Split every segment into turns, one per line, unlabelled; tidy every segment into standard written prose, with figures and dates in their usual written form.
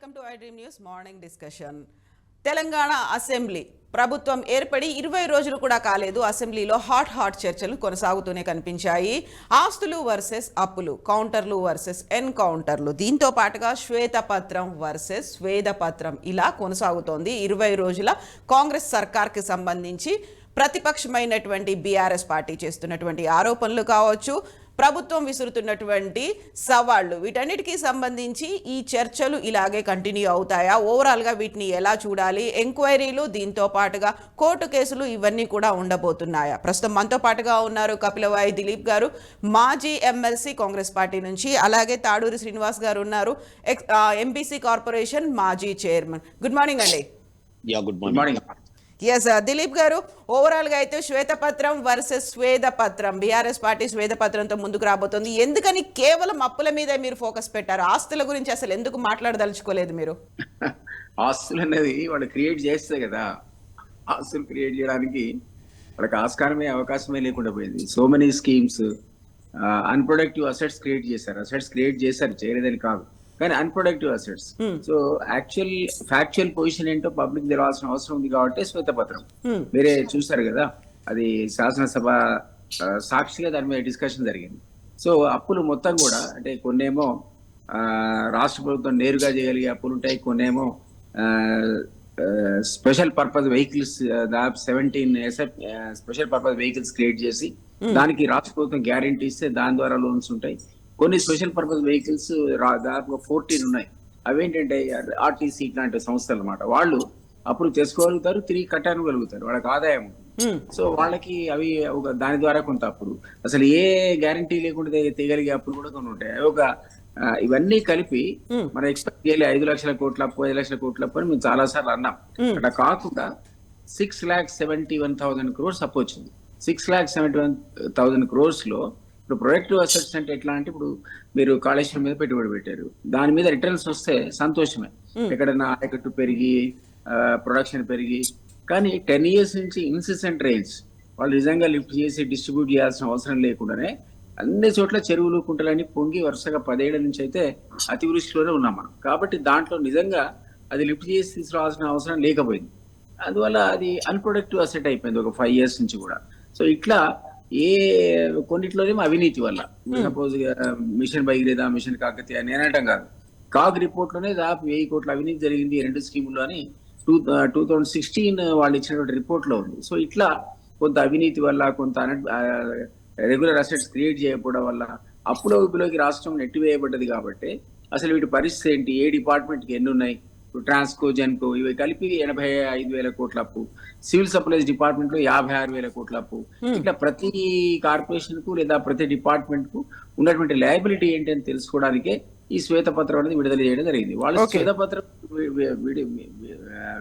Welcome to I dream news morning discussion. Telangana assembly ప్రభుత్వం ఏర్పడి 20 రోజులు కూడా కాలేదు. అసెంబ్లీలో హాట్ చర్చలు కొనసాగుతూనే కనిపించాయి. ఆస్తులు వర్సెస్ అప్పులు, కౌంటర్లు వర్సెస్ ఎన్కౌంటర్లు, దీంతో పాటుగా శ్వేతపత్రం వర్సెస్ స్వేదపత్రం ఇలా కొనసాగుతోంది. 20 రోజుల కాంగ్రెస్ సర్కార్కి సంబంధించి ప్రతిపక్షమైనటువంటి బీఆర్ఎస్ పార్టీ చేస్తున్నటువంటి ఆరోపణలు కావచ్చు, ప్రభుత్వం విసురుతున్నటువంటి సవాళ్లు, వీటన్నిటికీ సంబంధించి ఈ చర్చలు ఇలాగే కంటిన్యూ అవుతాయా, ఓవరాల్గా వీటిని ఎలా చూడాలి, ఎంక్వైరీలు, దీంతో పాటుగా కోర్టు కేసులు, ఇవన్నీ కూడా ఉండబోతున్నాయా? ప్రస్తుతం మనతో పాటుగా ఉన్నారు కపిలవాయి దిలీప్ గారు, మాజీ ఎమ్మెల్సీ కాంగ్రెస్ పార్టీ నుంచి. అలాగే తాడూరి శ్రీనివాస్ గారు ఉన్నారు, ఎంబీసీ కార్పొరేషన్ మాజీ చైర్మన్. గుడ్ మార్నింగ్ అండి.
Good morning.
ఎస్ దిలీప్ గారు, ఓవరాల్గా అయితే శ్వేతపత్రం వర్సెస్ స్వేదపత్రం, బీఆర్ఎస్ పార్టీ స్వేదపత్రంతో ముందుకు రాబోతోంది. ఎందుకని కేవలం అప్పుల మీదే మీరు ఫోకస్ పెట్టారు? ఆస్తుల గురించి అసలు ఎందుకు మాట్లాడదలుచుకోలేదు మీరు?
ఆస్తులు అనేది వాళ్ళు క్రియేట్ చేస్తే కదా, ఆస్తులు క్రియేట్ చేయడానికి వాళ్ళకి ఆస్కారమే అవకాశమే లేకుండా పోయింది. So many schemes, unproductive assets create చేశారు, చేయలేదని కాదు, కానీ unproductive assets. So factual position ఏంటో పబ్లిక్ తెలవాల్సిన అవసరం ఉంది కాబట్టి శ్వేతపత్రం మీరే చూసారు కదా, అది శాసనసభ సాక్షిగా దాని మీద డిస్కషన్ జరిగింది. సో అప్పులు మొత్తం కూడా అంటే కొన్నేమో రాష్ట్ర ప్రభుత్వం నేరుగా చేయగలిగే అప్పులు ఉంటాయి, కొన్నేమో స్పెషల్ పర్పస్ వెహికల్స్, దాదాపు 17 స్పెషల్ పర్పస్ వెహికల్స్ క్రియేట్ చేసి దానికి రాష్ట్ర ప్రభుత్వం గ్యారెంటీ ఇస్తే దాని ద్వారా లోన్స్ ఉంటాయి. కొన్ని స్పెషల్ పర్పస్ వెహికల్స్ దాదాపుగా 14 ఉన్నాయి. అవేంటంటే ఆర్టీసీ ఇట్లాంటి సంస్థలు అన్నమాట. వాళ్ళు అప్పుడు చేసుకోగలుగుతారు, తిరిగి కట్టగలుగుతారు, వాళ్ళకి ఆదాయం ఉంటుంది. సో వాళ్ళకి అవి ఒక దాని ద్వారా కొంత అప్పుడు అసలు ఏ గ్యారంటీ లేకుండా తీయగలిగే అప్పులు కూడా కొన్ని ఉంటాయి. ఇవన్నీ కలిపి మనం ఎక్స్పెక్ట్ చేయలే 5 లక్షల కోట్ల అప్పు, 5 లక్షల కోట్ల అప్పు అని మేము చాలా సార్లు అన్నాం. అట్లా కాకుండా 6,71,000 crores అప్పు వచ్చింది. 6,71,000 crores లో ఇప్పుడు ప్రొడక్టివ్ అసెట్స్ అంటే ఎట్లా అంటే, ఇప్పుడు మీరు కాళేశ్వరం మీద పెట్టుబడి పెట్టారు, దాని మీద రిటర్న్స్ వస్తే సంతోషమే, ఎక్కడైనా ఆయకట్టు పెరిగి ప్రొడక్షన్ పెరిగి, కానీ 10 years నుంచి ఇన్సిస్టెంట్ రైన్స్ వాళ్ళు నిజంగా లిఫ్ట్ చేసి డిస్ట్రిబ్యూట్ చేయాల్సిన అవసరం లేకుండానే అన్ని చోట్ల చెరువులు కుంటలన్నీ పొంగి వరుసగా 10 ఏళ్ల నుంచి అయితే అతివృష్టిలోనే ఉన్నాం మనం. కాబట్టి దాంట్లో నిజంగా అది లిఫ్ట్ చేసి తీసుకురావాల్సిన అవసరం లేకపోయింది. అందువల్ల అది అన్ప్రొడక్టివ్ అసెట్ అయిపోయింది ఒక 5 years నుంచి కూడా. సో ఇట్లా కొన్నిట్లోనేమో అవినీతి వల్ల, suppose mission Bhagiratha, mission Kakatiya నేనటం కాదు, కాగ్ రిపోర్ట్ లోనే దాదాపు 1000 కోట్ల అవినీతి జరిగింది 2 స్కీముల్లో అని 2016 వాళ్ళు ఇచ్చినటువంటి రిపోర్ట్ లో ఉంది. సో ఇట్లా కొంత అవినీతి వల్ల, కొంత రెగ్యులర్ అసెట్స్ క్రియేట్ చేయకపోవడం వల్ల అప్పుల ఊపిలోకి రాష్ట్రం నెట్టివేయబడ్డది. కాబట్టి అసలు వీటి పరిస్థితి ఏంటి, ఏ డిపార్ట్మెంట్ కి ఎన్ని ఉన్నాయి, ట్రాన్స్కో, జెన్కో ఇవి కలిపి 85,000 కోట్ల అప్పు, సివిల్ సప్లైస్ డిపార్ట్మెంట్ లో 56,000 కోట్ల అప్పు. ఇట్లా ప్రతి కార్పొరేషన్ కు లేదా ప్రతి డిపార్ట్మెంట్ కు ఉన్నటువంటి లయబిలిటీ ఏంటి అని తెలుసుకోవడానికే ఈ శ్వేతపత్రం అనేది విడుదల చేయడం జరిగింది. వాళ్ళు శ్వేతపత్రం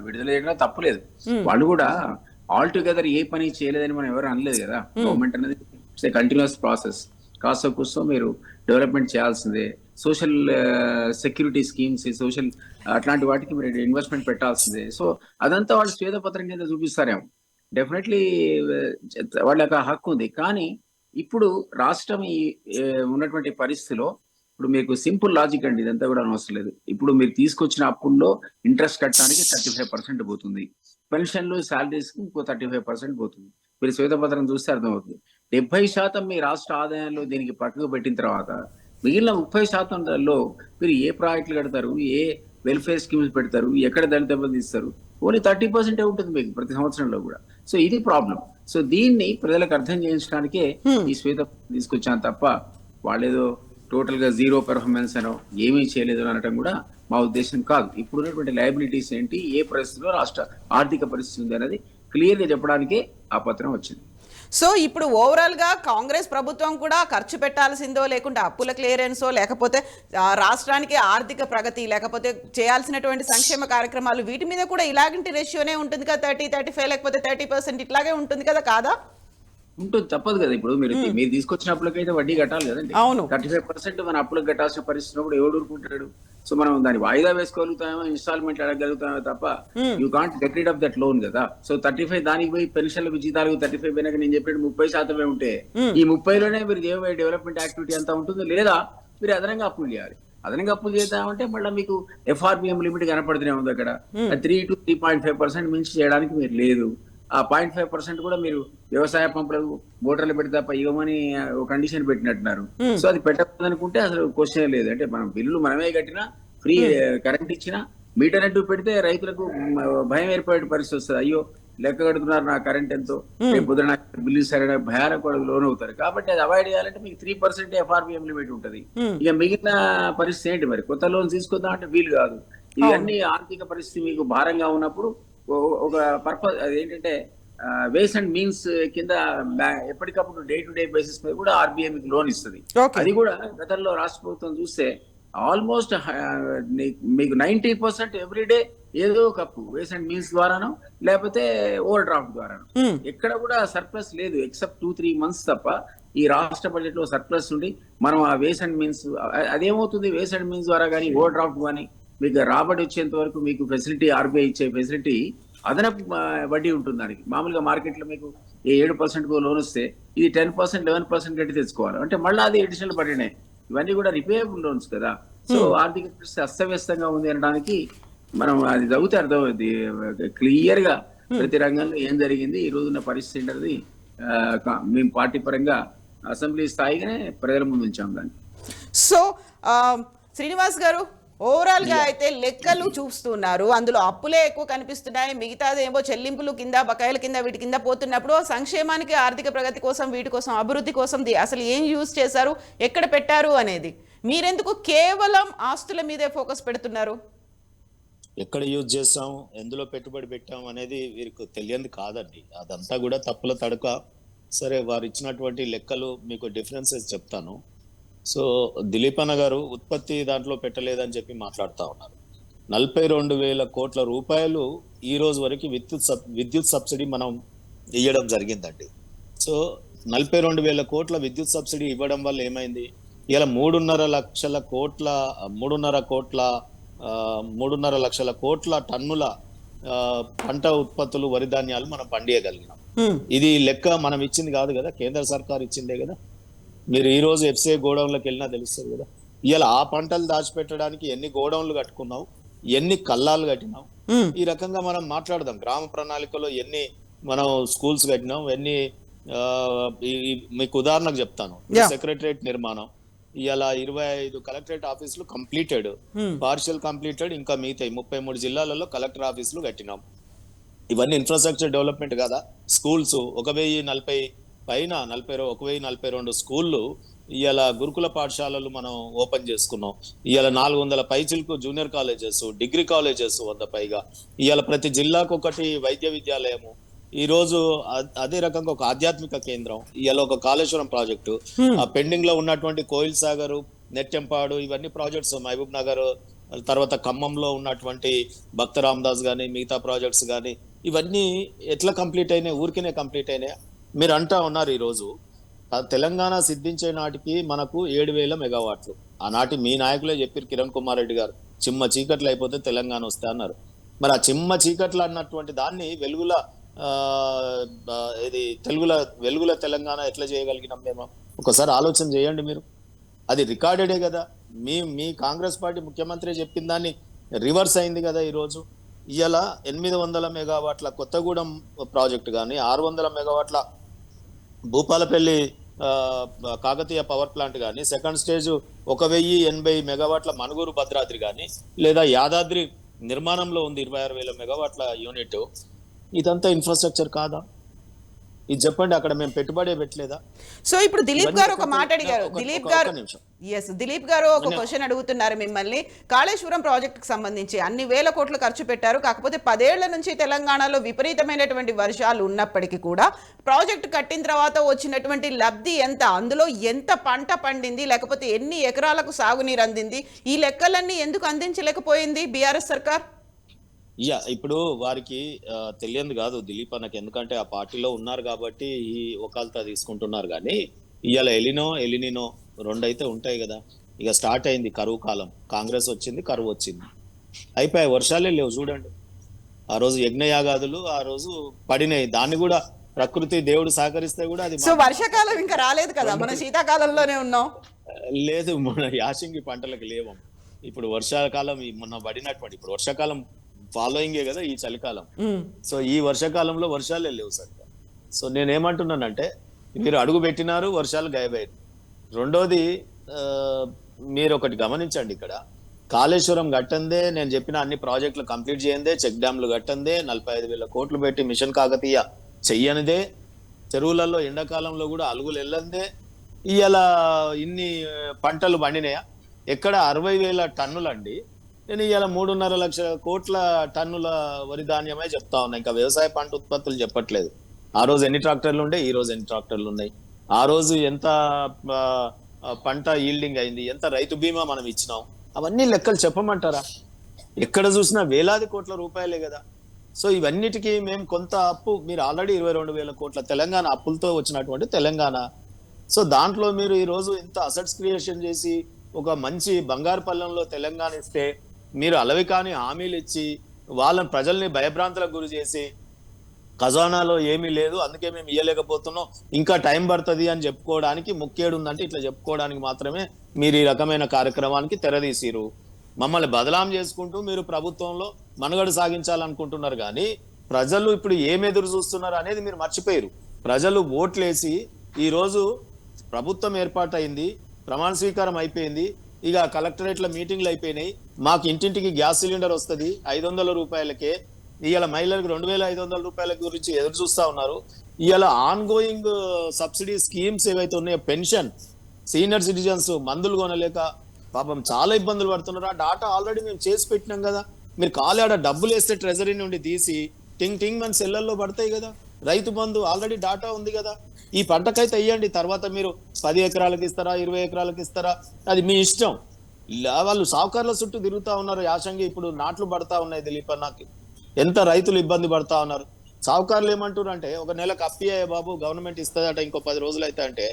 విడుదల చేయడం తప్పులేదు, వాళ్ళు కూడా ఆల్ టుగెదర్ ఏ పని చేయలేదని మనం ఎవరు అనలేదు కదా. గవర్నమెంట్ అనేది ఇట్స్ కంటిన్యూస్ ప్రాసెస్, కాస్త కూర్చో మీరు డెవలప్మెంట్ చేయాల్సిందే, సోషల్ సెక్యూరిటీ స్కీమ్స్, సోషల్ అట్లాంటి వాటికి మీరు ఇన్వెస్ట్మెంట్ పెట్టాల్సిందే. సో అదంతా వాళ్ళు శ్వేతపత్రం కింద చూపిస్తారేమో, డెఫినెట్లీ వాళ్ళకి హక్కు ఉంది. కానీ ఇప్పుడు రాష్ట్రం ఈ ఉన్నటువంటి పరిస్థితిలో ఇప్పుడు మీకు సింపుల్ లాజిక్ అండి, ఇదంతా కూడా అవసరం లేదు. ఇప్పుడు మీరు తీసుకొచ్చిన అప్పుల్లో ఇంట్రెస్ట్ కట్టడానికి 35% పోతుంది, పెన్షన్లు శాలరీస్ కి ఇంకో 35% పోతుంది. మీరు శ్వేతపత్రం చూస్తే అర్థమవుతుంది. 70% మీ రాష్ట్ర ఆదాయంలో దీనికి పక్కకు పెట్టిన తర్వాత మిగిలిన 30%లో మీరు ఏ ప్రాజెక్టులు కడతారు, ఏ వెల్ఫేర్ స్కీమ్స్ పెడతారు, ఎక్కడ దళిత తీస్తారు, ఓన్లీ 30% ఉంటుంది మీకు ప్రతి సంవత్సరంలో కూడా. సో ఇది ప్రాబ్లం. సో దీన్ని ప్రజలకు అర్థం చేయించడానికే ఈ శ్వేతపత్రం తీసుకొచ్చాను తప్ప వాళ్ళేదో టోటల్ గా జీరో పెర్ఫార్మెన్స్ అనో ఏమీ చేయలేదు అనడం కూడా మా ఉద్దేశం కాదు. ఇప్పుడు ఉన్నటువంటి లయబిలిటీస్ ఏంటి, ఏ పరిస్థితిలో రాష్ట్ర ఆర్థిక పరిస్థితి ఉంది అనేది క్లియర్ గా చెప్పడానికే ఆ పత్రం వచ్చింది.
సో ఇప్పుడు ఓవరాల్ గా కాంగ్రెస్ ప్రభుత్వం కూడా ఖర్చు పెట్టాల్సిందో, లేకుంటే అప్పుల క్లియరెన్సో, లేకపోతే రాష్ట్రానికి ఆర్థిక ప్రగతి, లేకపోతే చేయాల్సినటువంటి సంక్షేమ కార్యక్రమాలు, వీటి మీద కూడా ఇలాంటి రేషియోనే ఉంటుంది కదా, 30-35 లేకపోతే 30% ఇట్లాగే ఉంటుంది కదా, కాదా?
ఉంటుంది, తప్పదు కదా. ఇప్పుడు మీరు తీసుకొచ్చిన అప్పులకైతే వడ్డీ కట్టాలి కదండి.
అవును,
35% మన అప్పులకు కట్టాల్సిన పరిస్థితి ఎవడు ఊరుకుంటాడు? సో మనం దాన్ని వాయిదా వేసుకోగలుగుతామో, ఇన్స్టాల్మెంట్ అడగలుగుతామో తప్ప you can't get rid of that loan కదా. సో 35 దానికి పోయి పెన్షన్లకు జీతాలకు 35 పోయినాక నేను చెప్పినట్టు 30% ఉంటే ఈ 30లోనే మీరు డెవలప్మెంట్ యాక్టివిటీ అంతా ఉంటుంది, లేదా మీరు అదనంగా అప్పులు చేయాలి. అదనంగా అప్పులు చేద్దామంటే మళ్ళీ మీకు ఎఫ్ఆర్బిఎం లిమిట్ కనపడుతూనే ఉంది అక్కడ. 3 to 3.5% మించి చేయడానికి మీరు లేదు. ఆ 0.5% కూడా మీరు వ్యవసాయ పంపులు మోటార్లు పెడితే తప్ప ఇవ్వమని ఒక కండిషన్ పెట్టినట్టున్నారు. సో అది పెట్టకూడదు అనుకుంటే అసలు క్వశ్చన్ లేదు. అంటే మనం బిల్లులు మనమే కట్టినా, ఫ్రీ కరెంట్ ఇచ్చినా, మీటర్ నెట్ పెడితే రైతులకు భయం ఏర్పడే పరిస్థితి వస్తుంది. అయ్యో లెక్క కడుతున్నారు నా కరెంట్ ఎంతో, రేపు పొద్దున బిల్లు సరైన భయాలకు లోన్ అవుతారు. కాబట్టి అది అవాయిడ్ చేయాలంటే మీకు 3% ఎఫ్ఆర్బిఎం లిమిట్ ఉంటుంది. ఇక మిగిలిన పరిస్థితి ఏంటి మరి? కొత్త లోన్ తీసుకుందాం అంటే వీలు కాదు. ఇవన్నీ ఆర్థిక పరిస్థితి మీకు భారంగా ఉన్నప్పుడు ఒక పర్పస్ అదేంటంటే వేస్ అండ్ మీన్స్ కింద ఎప్పటికప్పుడు డే టు డే బేసిస్ మీద కూడా ఆర్బీఐ మీకు లోన్ ఇస్తుంది. అది కూడా గతంలో రాష్ట్ర ప్రభుత్వం చూస్తే ఆల్మోస్ట్ మీకు 90% ఎవ్రీడే ఏదో ఒక అప్పు వేస్ అండ్ మీన్స్ ద్వారానో లేకపోతే ఓవర్ డ్రాఫ్ట్ ద్వారానో. ఎక్కడ కూడా సర్ప్లస్ లేదు ఎక్సెప్ట్ 2-3 months తప్ప. ఈ రాష్ట్ర బడ్జెట్ లో సర్ప్లస్ ఉండి మనం ఆ వేస్ అండ్ మీన్స్ అదేమవుతుంది, వేస్ అండ్ మీన్స్ ద్వారా కానీ ఓవర్ డ్రాఫ్ట్ కానీ మీకు రాబడి వచ్చేంత వరకు మీకు ఫెసిలిటీ ఆర్బీఐ ఇచ్చే ఫెసిలిటీ అదనపు వడ్డీ ఉంటుంది దానికి. మామూలుగా మార్కెట్లో మీకు 7% లోన్ వస్తే ఇది 10%, 11% కట్టి తెచ్చుకోవాలి అంటే మళ్ళీ అది అడిషనల్ బడ్డీనే. ఇవన్నీ కూడా రిపేయబుల్ లోన్స్ కదా. సో ఆర్థిక పరిస్థితి అస్తవ్యస్తంగా ఉంది అనడానికి మనం అది చదివితే అర్థమవుతుంది క్లియర్ గా ప్రతి రంగంలో ఏం జరిగింది, ఈ రోజున్న పరిస్థితి అనేది. మేము పార్టీ పరంగా అసెంబ్లీ స్థాయిగానే ప్రజల ముందు ఉంచాం దాన్ని.
సో శ్రీనివాస్ గారు, ఓవరాల్ గా అయితే లెక్కలు చూస్తున్నారు, అందులో అప్పులే ఎక్కువ కనిపిస్తున్నాయి, మిగతాది ఏమో చెల్లింపులు కింద, బకాయిల కింద, వీటి కింద పోతున్నప్పుడు సంక్షేమానికి, ఆర్థిక ప్రగతి కోసం, వీటి కోసం, అభివృద్ధి కోసం అసలు ఏం యూజ్ చేశారు, ఎక్కడ పెట్టారు అనేది మీరెందుకు కేవలం ఆస్తుల మీదే ఫోకస్ పెడుతున్నారు?
ఎక్కడ యూజ్ చేస్తాం, ఎందులో పెట్టుబడి పెట్టాం అనేది వీరికి తెలియంది కాదండి. అదంతా కూడా తప్పుల తడక. సరే, వారు ఇచ్చినటువంటి లెక్కలు మీకు డిఫరెన్సెస్ చెప్తాను. సో దిలీప్ అన్న గారు ఉత్పత్తి దాంట్లో పెట్టలేదని చెప్పి మాట్లాడుతూ ఉన్నారు. 42,000 కోట్ల రూపాయలు ఈ రోజు వరకు విద్యుత్ సబ్సిడీ మనం ఇవ్వడం జరిగిందండి. సో 42,000 కోట్ల విద్యుత్ సబ్సిడీ ఇవ్వడం వల్ల ఏమైంది, ఇలా 3.5 లక్షల కోట్ల టన్నుల పంట ఉత్పత్తులు, వరి ధాన్యాలు మనం పండియగలిగినాం. ఇది లెక్క మనం ఇచ్చింది కాదు కదా, కేంద్ర సర్కార్ ఇచ్చిందే కదా. మీరు ఈ రోజు ఎఫ్సిఐ గోడౌన్లకు వెళ్ళినా తెలుస్తుంది కదా. ఇలా ఆ పంటలు దాచిపెట్టడానికి ఎన్ని గోడౌన్లు కట్టుకున్నావు, ఎన్ని కల్లాలు కట్టినావు, ఈ రకంగా మనం మాట్లాడదాం. గ్రామ ప్రణాళికలో ఎన్ని మనం స్కూల్స్ కట్టినాం, ఎన్ని మీకు ఉదాహరణకు చెప్తాను. సెక్రటరేట్ నిర్మాణం ఇలా 25 కలెక్టరేట్ ఆఫీసులు కంప్లీటెడ్, పార్షియల్ కంప్లీటెడ్, ఇంకా మిగతా 33 జిల్లాలలో కలెక్టర్ ఆఫీసులు కట్టినాం. ఇవన్నీ ఇన్ఫ్రాస్ట్రక్చర్ డెవలప్మెంట్ కదా. స్కూల్స్ 1,042 స్కూళ్ళు ఇవాళ గురుకుల పాఠశాలలు మనం ఓపెన్ చేసుకున్నాం. ఇవాళ 400 పైచిలకు జూనియర్ కాలేజెస్, డిగ్రీ కాలేజెస్ 100 పైగా. ఇవాళ ప్రతి జిల్లాకు ఒకటి వైద్య విద్యాలయము. ఈ రోజు అదే రకంగా ఒక ఆధ్యాత్మిక కేంద్రం. ఇవాళ ఒక కాళేశ్వరం ప్రాజెక్టు, ఆ పెండింగ్ లో ఉన్నటువంటి కోయిల్ సాగర్, నెట్టెంపాడు, ఇవన్నీ ప్రాజెక్ట్స్, మహబూబ్ నగర్, తర్వాత ఖమ్మంలో ఉన్నటువంటి భక్త రామదాస్ గానీ, మిగతా ప్రాజెక్ట్స్ కానీ, ఇవన్నీ ఎట్లా కంప్లీట్ అయినాయి, ఊరికినే కంప్లీట్ అయినాయి. మీరు అంటా ఉన్నారు ఈరోజు తెలంగాణ సిద్ధించే నాటికి మనకు 7,000 మెగావాట్లు. ఆనాటి మీ నాయకులే చెప్పారు, కిరణ్ కుమార్ రెడ్డి గారు, చిమ్మ చీకట్లు అయిపోతే తెలంగాణ వస్తే అన్నారు. మరి ఆ చిమ్మ చీకట్లు అన్నటువంటి దాన్ని వెలుగుల తెలంగాణ ఎట్లా చేయగలిగినాం మేము? ఒకసారి ఆలోచన చేయండి మీరు. అది రికార్డెడే కదా. మీ కాంగ్రెస్ పార్టీ ముఖ్యమంత్రి చెప్పిన దాన్ని రివర్స్ అయింది కదా. ఈరోజు ఇవాళ 800 మెగావాట్ల కొత్తగూడెం ప్రాజెక్టు కానీ, 600 మెగావాట్ల భూపాలపల్లి కాకతీయ పవర్ ప్లాంట్ కానీ, సెకండ్ స్టేజ్ 1,080 మెగావాట్ల మనుగూరు భద్రాద్రి కానీ, లేదా యాదాద్రి నిర్మాణంలో ఉంది 26,000 మెగావాట్ల యూనిట్. ఇదంతా ఇన్ఫ్రాస్ట్రక్చర్ కాదా? ఇది చెప్పండి. అక్కడ మేము పెట్టుబడే పెట్టలేదా?
సో ఇప్పుడు దిలీప్ గారు ఒక మాట అడిగారు. దిలీప్ గారు ఒక క్వశ్చన్ అడుగుతున్నారు మిమ్మల్ని. కాళేశ్వరం ప్రాజెక్టుకు సంబంధించి అన్ని వేల కోట్లు ఖర్చు పెట్టారు, కాకపోతే 10 ఏళ్ల నుంచి తెలంగాణలో విపరీతమైనటువంటి వర్షాలు ఉన్నప్పటికీ కూడా ప్రాజెక్టు కట్టిన తర్వాత వచ్చినటువంటి లబ్ధి ఎంత, అందులో ఎంత పంట పండింది, లేకపోతే ఎన్ని ఎకరాలకు సాగునీరు అందింది, ఈ లెక్కలన్నీ ఎందుకు అందించలేకపోయింది బీఆర్ఎస్ సర్కార్?
ఇప్పుడు వారికి తెలియదు కాదు దిలీప్ అన్నకి, ఎందుకంటే ఆ పార్టీలో ఉన్నారు కాబట్టి ఈ వకాల్తా తీసుకుంటున్నారు. కానీ ఇవాళ ఎలినినో 2 అయితే ఉంటాయి కదా. ఇక స్టార్ట్ అయింది కరువు కాలం. కాంగ్రెస్ వచ్చింది, కరువు వచ్చింది, అయిపోయాయి. వర్షాలే లేవు చూడండి. ఆ రోజు యజ్ఞయాగాదులు ఆ రోజు పడినాయి. దాన్ని కూడా ప్రకృతి దేవుడు సహకరిస్తే కూడా అది.
సో వర్షాకాలం ఇంకా రాలేదు కదా, మన శీతాకాలంలోనే ఉన్నాం.
లేదు, మన యాసంగి పంటలకు లేవు. ఇప్పుడు వర్షాకాలం మొన్న పడినటువంటి ఇప్పుడు వర్షాకాలం ఫాలోయింగే కదా ఈ చలికాలం. సో ఈ వర్షాకాలంలో వర్షాలే లేవు సరిగ్గా. సో నేనేమంటున్నానంటే మీరు అడుగు పెట్టినారు, వర్షాలు గాయబయ్యారు. రెండోది మీరు ఒకటి గమనించండి, ఇక్కడ కాళేశ్వరం కట్టందే, నేను చెప్పిన అన్ని ప్రాజెక్టులు కంప్లీట్ చేయందే, చెక్ డ్యాంలు కట్టందే, 45,000 కోట్లు పెట్టి మిషన్ కాకతీయ చెయ్యనిదే, చెరువులలో ఎండాకాలంలో కూడా అలుగులు వెళ్ళందే, ఇవాళ ఇన్ని పంటలు పండినాయా? ఎక్కడ 60,000 టన్నులండి. నేను ఇవాళ 3.5 లక్షల కోట్ల టన్నుల వరి ధాన్యమే చెప్తా ఉన్నా, ఇంకా వ్యవసాయ పంట ఉత్పత్తులు చెప్పట్లేదు. ఆ రోజు ఎన్ని ట్రాక్టర్లు ఉండే, ఈ రోజు ఎన్ని ట్రాక్టర్లు ఉన్నాయి, ఆ రోజు ఎంత పంట ఈల్డింగ్ అయింది, ఎంత రైతు బీమా మనం ఇచ్చినాం, అవన్నీ లెక్కలు చెప్పమంటారా? ఎక్కడ చూసినా వేలాది కోట్ల రూపాయలే కదా. సో ఇవన్నిటికీ మేము కొంత అప్పు, మీరు ఆల్రెడీ 22,000 కోట్ల తెలంగాణ అప్పులతో వచ్చినటువంటి తెలంగాణ. సో దాంట్లో మీరు ఈ రోజు ఇంత అసెట్స్ క్రియేషన్ చేసి ఒక మంచి బంగారు పల్లెంలో తెలంగాణ ఇస్తే, మీరు అలవి కాని హామీలు ఇచ్చి వాళ్ళని ప్రజల్ని భయభ్రాంతులకు గురి చేసి ఖజానాలో ఏమీ లేదు అందుకే మేము ఇయ్యలేకపోతున్నాం, ఇంకా టైం పడుతుంది అని చెప్పుకోవడానికి ముఖ్యేడు ఉందంటే ఇట్లా చెప్పుకోవడానికి మాత్రమే మీరు ఈ రకమైన కార్యక్రమానికి తెరదీసిరు. మమ్మల్ని బదలాం చేసుకుంటూ మీరు ప్రభుత్వంలో మనుగడ సాగించాలనుకుంటున్నారు, కానీ ప్రజలు ఇప్పుడు ఏం ఎదురు చూస్తున్నారు అనేది మీరు మర్చిపోయారు. ప్రజలు ఓట్లేసి ఈ రోజు ప్రభుత్వం ఏర్పాటైంది, ప్రమాణ స్వీకారం అయిపోయింది, ఇక కలెక్టరేట్ల మీటింగ్లు అయిపోయినాయి, మాకు ఇంటింటికి గ్యాస్ సిలిండర్ వస్తుంది 500 రూపాయలకే, ఇవాళ మహిళలకు 2,500 రూపాయల గురించి ఎదురు చూస్తా ఉన్నారు. ఇవాళ ఆన్ గోయింగ్ సబ్సిడీ స్కీమ్స్ ఏవైతే ఉన్నాయో, పెన్షన్, సీనియర్ సిటిజన్స్ మందులు కొనలేక పాపం చాలా ఇబ్బందులు పడుతున్నారు. ఆ డాటా ఆల్రెడీ మేము చేసి పెట్టినాం కదా. మీరు ఖాళీ ఆడ డబ్బులు వేస్తే ట్రెజరీ నుండి తీసి టింగ్ టింగ్ మన సెల్లల్లో పడతాయి కదా. రైతు బంధు ఆల్రెడీ డాటా ఉంది కదా. ఈ పంటకైతే అయ్యండి, తర్వాత మీరు 10 ఎకరాలకు ఇస్తారా, 20 ఎకరాలకు ఇస్తారా, అది మీ ఇష్టం. వాళ్ళు సావుకారుల చుట్టూ తిరుగుతా ఉన్నారు. యాసంగి ఇప్పుడు నాట్లు పడతా ఉన్నాయి దిలీప్ అన్నకి, ఎంత రైతులు ఇబ్బంది పడతా ఉన్నారు. సావుకారులు ఏమంటారు అంటే, ఒక నెలకు అప్పియ్య బాబు గవర్నమెంట్ ఇస్తుందట, ఇంకో 10 రోజులు అయితే అంటే,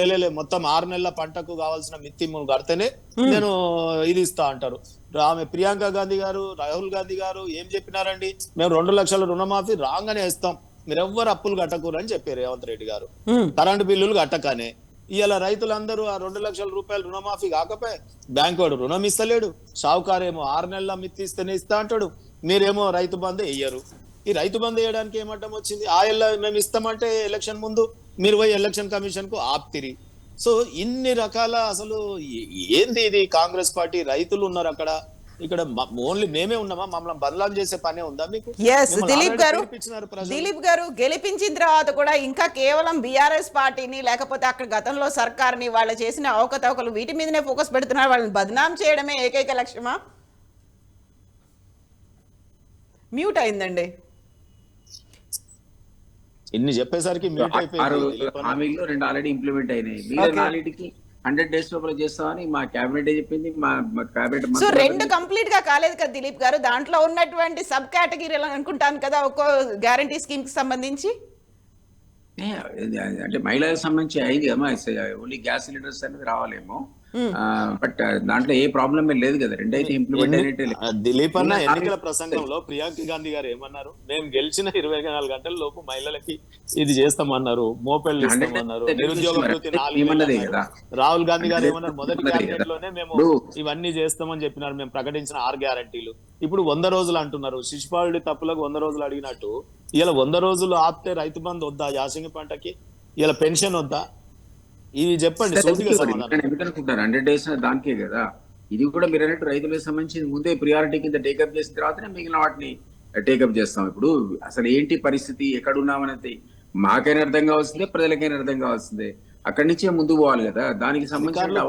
లే మొత్తం 6 నెలల పంటకు కావాల్సిన మిత్తి కడితేనే నేను ఇది ఇస్తా అంటారు. ఆమె ప్రియాంక గాంధీ గారు, రాహుల్ గాంధీ గారు ఏం చెప్పినారండి, మేము 2 లక్షల రుణమాఫీ రాగానే ఇస్తాం, మీరెవ్వరు అప్పులు కట్టకూరు అని చెప్పారు రేవంత్ రెడ్డి గారు. కరెంటు బిల్లులు కట్టకానే ఇవాళ రైతులందరూ ఆ 2 లక్షల రూపాయలు రుణమాఫీ కాకపోతే బ్యాంకు వాడు రుణం ఇస్తలేడు, షావుకారేమో 6 నెలల మిత్తి ఇస్తేనే ఇస్తా అంటాడు, మీరేమో రైతు బంధు వేయరు. ఈ రైతు బంధు వేయడానికి ఏమడ్డం వచ్చింది? మేము ఇస్తామంటే ఎలక్షన్ ముందు మీరు పోయి ఎలక్షన్ కమిషన్ కు ఆప్తిరి. సో ఇన్ని రకాల అసలు ఏంది ఇది కాంగ్రెస్ పార్టీ? రైతులు ఉన్నారు అక్కడ, ఇక్కడ ఓన్లీ మేమే ఉన్నామా? మమ్మల్ని బదలాం చేసే పనే ఉందా మీకు?
దిలీప్ గారు గెలిపించిన తర్వాత కూడా ఇంకా కేవలం బీఆర్ఎస్ పార్టీని, లేకపోతే అక్కడ గతంలో సర్కార్ని, వాళ్ళు చేసిన అవకతవకలు, వీటి మీదనే ఫోకస్ పెడుతున్నారు. వాళ్ళని బదనాం చేయడమే ఏకైక లక్ష్యమా? మ్యూట్ అయిందండి.
ఇన్ని చెప్పేసరికి మ్యూట్ అయిపోయింది.
హామీల్లో 2 ఆల్రెడీ ఇంప్లిమెంట్ అయినాయి. మీరు 4కి 100 days లోపల చేస్తామని మా క్యాబినెట్ చెప్పింది. మా క్యాబినెట్
సో 2 కంప్లీట్ గా కాలేదు కదా దిలీప్ గారు. దాంట్లో ఉన్నటువంటి సబ్ కేటగిరీలు అనుకుంటాను కదా ఒక్కో గ్యారంటీ స్కీమ్ కి సంబంధించి.
అంటే మహిళలకు సంబంధించి అయింది అమ్మా, ఓన్లీ గ్యాస్ సిలిండర్స్ అనేది రావాలేమో, బట్ దాంట్లో ఏ ప్రాబ్లం లేదు కదా. 2 అయితే ఇంప్లిమెంట్ అయినట్టే.
దిలీప్ అన్న ఎన్నికల ప్రసంగంలో ప్రియాంక గాంధీ గారు ఏమన్నారు? మేము గెలిచిన 24 గంటల లోపు మహిళలకి ఇది చేస్తామన్నారు, మోపెళ్ళు ఇస్తామన్నారు, నిరుద్యోగ వృత్తి 4,000. రాహుల్ గాంధీ గారు ఏమన్నారు? మొదటి క్యాబినెట్ లోనే మేము ఇవన్నీ చేస్తామని చెప్పినారు, మేము ప్రకటించిన 6 గ్యారంటీలు. ఇప్పుడు 100 రోజులు అంటున్నారు. శిశుపాలుడి తప్పులకు 100 రోజులు అడిగినట్టు ఇలా 100 రోజులు ఆపితే రైతు బంధు వద్దా? యాసంగి పంటకి ఇలా పెన్షన్ వద్దా? ఇవి చెప్పండి.
100 days దానికే కదా. ఇది కూడా మీరు అన్నట్టు రైతులకు సంబంధించి ముందే ప్రియారిటీ కింద టేకప్ చేసిన తర్వాతనే మిగిలిన వాటిని టేకప్ చేస్తాం. ఇప్పుడు అసలు ఏంటి పరిస్థితి, ఎక్కడున్నామనేది మాకైనా అర్థం కావాల్సిందే, ప్రజలకైనా అర్థం కావాల్సిందే. అక్కడి నుంచే ముందుకు పోవాలి కదా. దానికి సంబంధించిన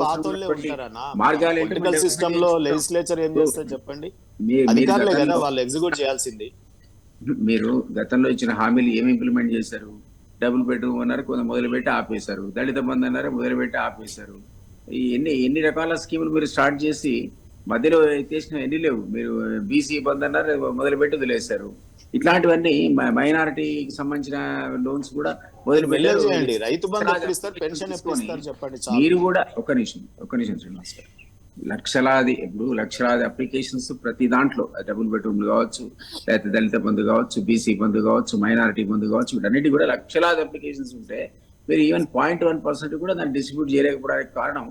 మార్గాలు
సిస్టమ్ లో లెజిస్లేచర్ ఏం చేస్తారు చెప్పండి. వాళ్ళు ఎగ్జిక్యూట్ చేయాల్సింది.
మీరు గతంలో ఇచ్చిన హామీలు ఏమి ఇంప్లిమెంట్ చేశారు? డబుల్ బెడ్రూమ్ అన్నారు, కొంత మొదలుపెట్టి ఆపేశారు. దళిత బంధు అన్నారు, మొదలుపెట్టి ఆపేశారు. ఈ ఎన్ని రకాల స్కీములు మీరు స్టార్ట్ చేసి మధ్యలో చేసిన ఎన్ని లేవు. మీరు బీసీ బంధు అన్నారు, మొదలుపెట్టి వదిలేశారు. ఇట్లాంటివన్నీ మైనారిటీకి సంబంధించిన లోన్స్ కూడా
మొదలుపెట్టి రైతు బంధు పెన్షన్ చెప్పండి.
మీరు కూడా ఒక్క నిమిషం శ్రీనివాస్ గారు, లక్షలాది అప్లికేషన్స్ ప్రతి దాంట్లో, డబుల్ బెడ్రూమ్లు కావచ్చు, లేకపోతే దళిత బంధు కావచ్చు, బీసీ బంధు కావచ్చు, మైనారిటీ బంధు కావచ్చు, వీటన్నిటి కూడా లక్షలాది అప్లికేషన్స్ ఉంటే మీరు ఈవెన్ 0.1% కూడా దాన్ని డిస్ట్రిబ్యూట్ చేయలేకపోవడానికి కారణం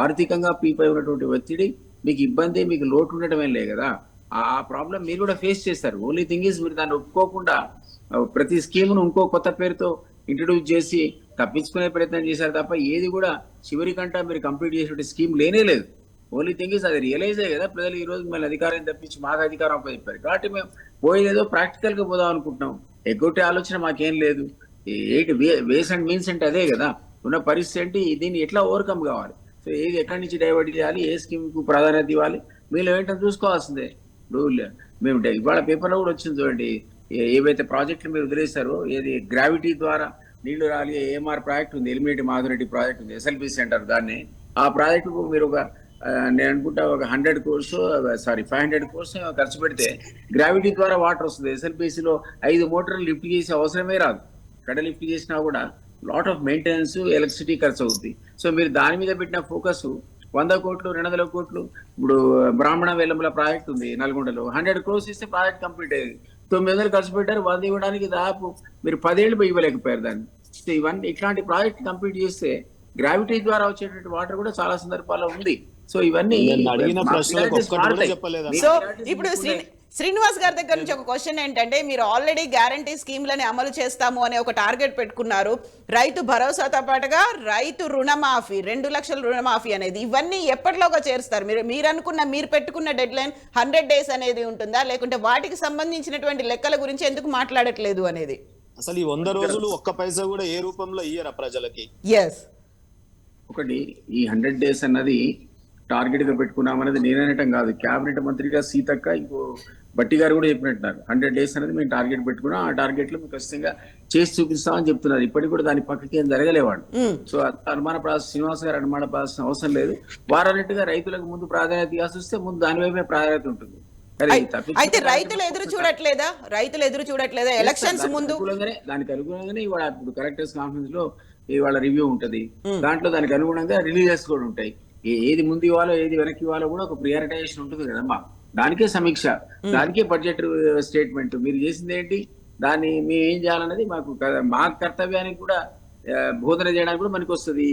ఆర్థికంగా పీపై ఉన్నటువంటి ఒత్తిడి, మీకు ఇబ్బంది, మీకు లోటు ఉండటమే లే కదా. ఆ ప్రాబ్లం మీరు కూడా ఫేస్ చేస్తారు. ఓన్లీ థింగ్ ఈజ్ మీరు దాన్ని ఒప్పుకోకుండా ప్రతి స్కీమ్ను ఇంకో కొత్త పేరుతో ఇంట్రడ్యూస్ చేసి తప్పించుకునే ప్రయత్నం చేశారు తప్ప ఏది కూడా చివరికంటా మీరు కంప్లీట్ చేసే స్కీమ్ లేనే లేదు. ఓన్లీ థింగ్ ఈజ్ అది రియలైజే కదా ప్రజలు ఈ రోజు మళ్ళీ అధికారం తప్పించి మాకు అధికారం అప్పచెప్పారు కాబట్టి మేము పోయేదేదో ప్రాక్టికల్ గా పోదాం అనుకుంటున్నాం. ఎగ్గొట్టే ఆలోచన మాకేం లేదు. ఏంటి వేస్ అండ్ మీన్స్ అంటే అదే కదా ఉన్న పరిస్థితి ఏంటి, దీన్ని ఎట్లా ఓవర్కమ్ కావాలి, సో ఏది ఎక్కడి నుంచి డైవర్ట్ చేయాలి, ఏ స్కీమ్ కు ప్రాధాన్యత ఇవ్వాలి, మీరు ఏంటో చూసుకోవాల్సిందే. ఇప్పుడు మేము ఇవాళ పేపర్లో కూడా వచ్చింది చూడండి, ఏవైతే ప్రాజెక్టులు మీరు వదిలేశారో, ఏది గ్రావిటీ ద్వారా నీళ్లు రాలి ఏఎంఆర్ ప్రాజెక్ట్ ఉంది, ఎలిమినేటి మాధురెడ్డి ప్రాజెక్ట్ ఉంది, SLBC సెంటర్ దాన్ని. ఆ ప్రాజెక్టుకు మీరు ఒక నేను అనుకుంటా ఒక 100 crores 500 crores ఖర్చు పెడితే గ్రావిటీ ద్వారా వాటర్ వస్తుంది. SLBCలో 5 మోటార్లు లిఫ్ట్ చేసే అవసరమే రాదు. ఎక్కడ లిఫ్ట్ చేసినా కూడా లాట్ ఆఫ్ మెయింటెనెన్స్, ఎలక్ట్రిసిటీ ఖర్చు అవుతుంది. సో మీరు దాని మీద పెట్టిన ఫోకస్ 100 కోట్లు 200 కోట్లు. ఇప్పుడు బ్రాహ్మణ వేలంల ప్రాజెక్ట్ ఉంది నల్గొండలో, 100 crores ఇస్తే ప్రాజెక్ట్ కంప్లీట్ అయ్యేది. 900 ఖర్చు పెట్టారు, 100 ఇవ్వడానికి దాదాపు మీరు 10 ఏళ్ళు ఇవ్వలేకపోయారు దాన్ని. సో ఇవన్నీ ఇట్లాంటి ప్రాజెక్ట్ కంప్లీట్ చేస్తే గ్రావిటీ ద్వారా వచ్చేటువంటి వాటర్ కూడా చాలా సందర్భాల్లో ఉంది. సో ఇవన్నీ
సో ఇప్పుడు శ్రీనివాస్ గారి దగ్గర నుంచి ఒక క్వశ్చన్ ఏంటంటే, మీరు ఆల్రెడీ గ్యారంటీ స్కీమ్లని అమలు చేస్తాము అనే ఒక టార్గెట్ పెట్టుకున్నారు. రైతు భరోసాతో పాటుగా రైతు రుణమాఫీ 2 లక్షల రుణమాఫీ అనేది, ఇవన్నీ ఎప్పటిలోగా చేరుస్తారు? మీరు అనుకున్న, మీరు పెట్టుకున్న డెడ్ లైన్ 100 days అనేది ఉంటుందా, లేకుంటే వాటికి సంబంధించినటువంటి లెక్కల గురించి ఎందుకు మాట్లాడట్లేదు అనేది?
అసలు ఈ 100 రోజులు ఒక్క పైసా కూడా ఏ రూపంలో ఇయ్యరా ప్రజలకి?
ఎస్,
ఒకటి ఈ 100 days అన్నది టార్గెట్ గా పెట్టుకున్నామన్నది నేననటం కాదు, కేబినెట్ మంత్రిగా సీతక్క ఇంకో బట్టి గారు కూడా చెప్పినట్టున్నారు. 100 days అనేది మేము టార్గెట్ పెట్టుకున్నాం, ఆ టార్గెట్ లో మేము ఖచ్చితంగా చేసి చూపిస్తామని చెప్తున్నారు. ఇప్పటికి కూడా దాని పక్కకి ఏం జరగలేవాడు. సో అనుమానపడాల్సిన శ్రీనివాస్ గారు అనుమానపడాల్సిన అవసరం లేదు. వారన్నట్టుగా రైతులకు ముందు ప్రాధాన్యత ఇవ్వాల్సి వస్తే ముందు దాని వైపే ప్రాధాన్యత ఉంటుంది.
అయితే రైతులు ఎదురు చూడట్లేదా ఎలక్షన్స్ ముందు?
దానికి అనుగుణంగానే ఇవాళ ఇప్పుడు కలెక్టర్స్ కాన్ఫరెన్స్ లో ఇవాళ రివ్యూ ఉంటది, దాంట్లో దానికి అనుగుణంగా రిలీజెస్ కూడా ఉంటాయి. ఏది ముందు ఇవ్వాలో ఏది వెనక్కి ఇవ్వాలో కూడా ఒక ప్రియారిటైజేషన్ ఉంటుంది కదమ్మా. దానికే సమీక్ష, దానికే బడ్జెట్ స్టేట్మెంట్. మీరు చేసింది ఏంటి, దాన్ని మేము ఏం చేయాలన్నది మా కర్తవ్యానికి కూడా బోధన చేయడానికి కూడా మనకి వస్తుంది.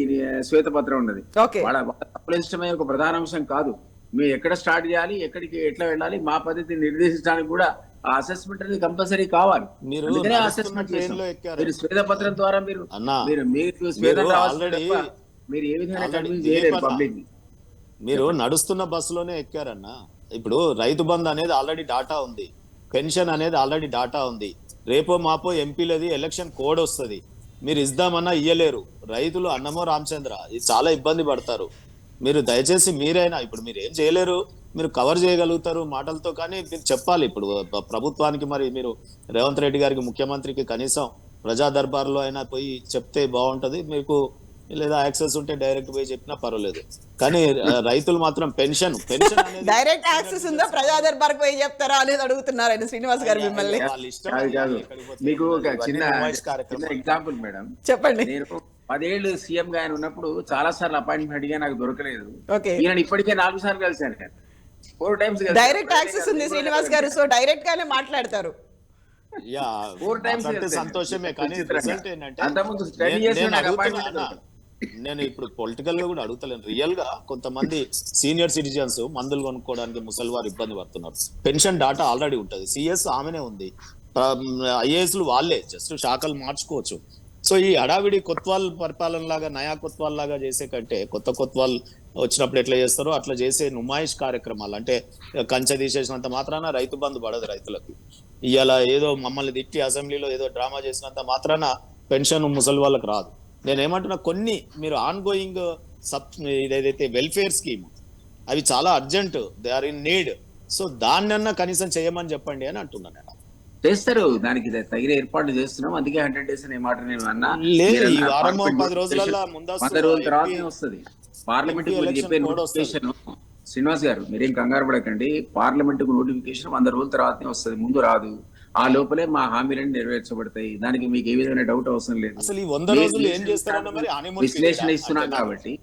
శ్వేతపత్రం ఉన్నది, వాళ్ళ తప్పులిష్టమే ఒక ప్రధాన అంశం కాదు. మీరు ఎక్కడ స్టార్ట్ చేయాలి, ఎక్కడికి ఎట్లా వెళ్ళాలి, మా పద్ధతిని నిర్దేశించడానికి కూడా ఆ అసెస్మెంట్ అనేది కంపల్సరీ కావాలి. అందుకనే అసెస్మెంట్ మీరు శ్వేతపత్రం ద్వారా మీరు శ్వేతం మీరు ఏ విధంగా కన్విన్స్ చేయలేరు పబ్లిక్ ని.
మీరు నడుస్తున్న బస్సులోనే ఎక్కారన్నా. ఇప్పుడు రైతు బంధు అనేది ఆల్రెడీ డాటా ఉంది, పెన్షన్ అనేది ఆల్రెడీ డాటా ఉంది. రేపో మాపో ఎంపీలది ఎలక్షన్ కోడ్ వస్తుంది, మీరు ఇద్దామన్నా ఇయ్యలేరు. రైతులు అన్నమో రామచంద్ర ఇది చాలా ఇబ్బంది పడతారు. మీరు దయచేసి మీరైనా, ఇప్పుడు మీరు ఏం చేయలేరు, మీరు కవర్ చేయగలుగుతారు మాటలతో, కానీ మీరు చెప్పాలి. ఇప్పుడు ప్రభుత్వానికి మరి మీరు రేవంత్ రెడ్డి గారికి, ముఖ్యమంత్రికి కనీసం ప్రజా దర్బార్లో అయినా పోయి చెప్తే బాగుంటది. మీకు లేదా యాక్సెస్ ఉంటే డైరెక్ట్ పోయి చెప్పినా పర్వాలేదు. కానీ రైతులు మాత్రం పెన్షన్
డైరెక్ట్ యాక్సెస్ ఉందా, ప్రజా దర్బార్ పోయి చెప్తారా అనేది అడుగుతున్నారు ఆయన శ్రీనివాస్ గారు మిమ్మల్ని.
మీకు ఒక చిన్న ఎగ్జాంపుల్ మేడం
చెప్పండి.
నేను 10 ఏళ్ళు సీఎం గా ఆయన ఉన్నప్పుడు చాలా సార్లు అపాయింట్మెంట్ అడిగా, నాకు దొరకలేదు. ఈయన ఇప్పటికే 4 సార్లు కలిశాను, 4 times
డైరెక్ట్ యాక్సెస్ ఉంది శ్రీనివాస్ గారు, సో డైరెక్ట్ గానే మాట్లాడతారు.
4 times
సంతోషమే. కానీ రిజల్ట్ ఏంటంటే, నేను ఇప్పుడు పొలిటికల్ గా కూడా అడుగుతలేను, రియల్ గా కొంతమంది సీనియర్ సిటిజన్స్ మందులు కొనుక్కోవడానికి ముసలివారు ఇబ్బంది పడుతున్నారు. పెన్షన్ డాటా ఆల్రెడీ ఉంటది, సిఎస్ ఆమెనే ఉంది, ఐఏఎస్లు వాళ్ళే, జస్ట్ శాఖలు మార్చుకోవచ్చు. సో ఈ హడావిడి కొత్వాల్ పరిపాలన లాగా, నయా కొత్వాల్ లాగా చేసే కంటే, కొత్త కొత్వాల్ వచ్చినప్పుడు ఎట్లా చేస్తారో అట్లా చేసే నుమాయిష్ కార్యక్రమాలు, అంటే కంచె తీసేసినంత మాత్రాన రైతు బంధు పడదు రైతులకి. ఇవాళ ఏదో మమ్మల్ని తిట్టి అసెంబ్లీలో ఏదో డ్రామా చేసినంత మాత్రాన పెన్షన్ ముసలి వాళ్ళకి రాదు. నేనేమంటున్నా, కొన్ని మీరు ఆన్ గోయింగ్ ఇదేదైతే వెల్ఫేర్ స్కీమ్ అవి చాలా urgent, they are in need. So దాన్నన్నా కనీసం చేయమని చెప్పండి అని అంటున్నాను నేను.
చేస్తారు, దానికి తగిన ఏర్పాట్లు చేస్తున్నాం. అందుకే 100 days అనే మాట నేను అన్నా.
లేదు, ఈ వారమో 10 రోజులలో
100 రోజుల తర్వాతనే వస్తుంది పార్లమెంట్ చెప్పే నోటిఫికేషన్. శ్రీనివాస్ గారు మీరేం కంగారు పడకండి, పార్లమెంట్ కు నోటిఫికేషన్ 100 రోజుల తర్వాతనే వస్తుంది, ముందు రాదు. ఆ లోపలే మా హామీలను నెరవేర్చబడతాయి, దానికి మీకు ఏ విధమైన డౌట్ అవసరం లేదు.
అసలు ఈ 100 రోజులు ఏం చేస్తారన్న మరి
విశ్లేషణ ఇస్తున్నాం కాబట్టి.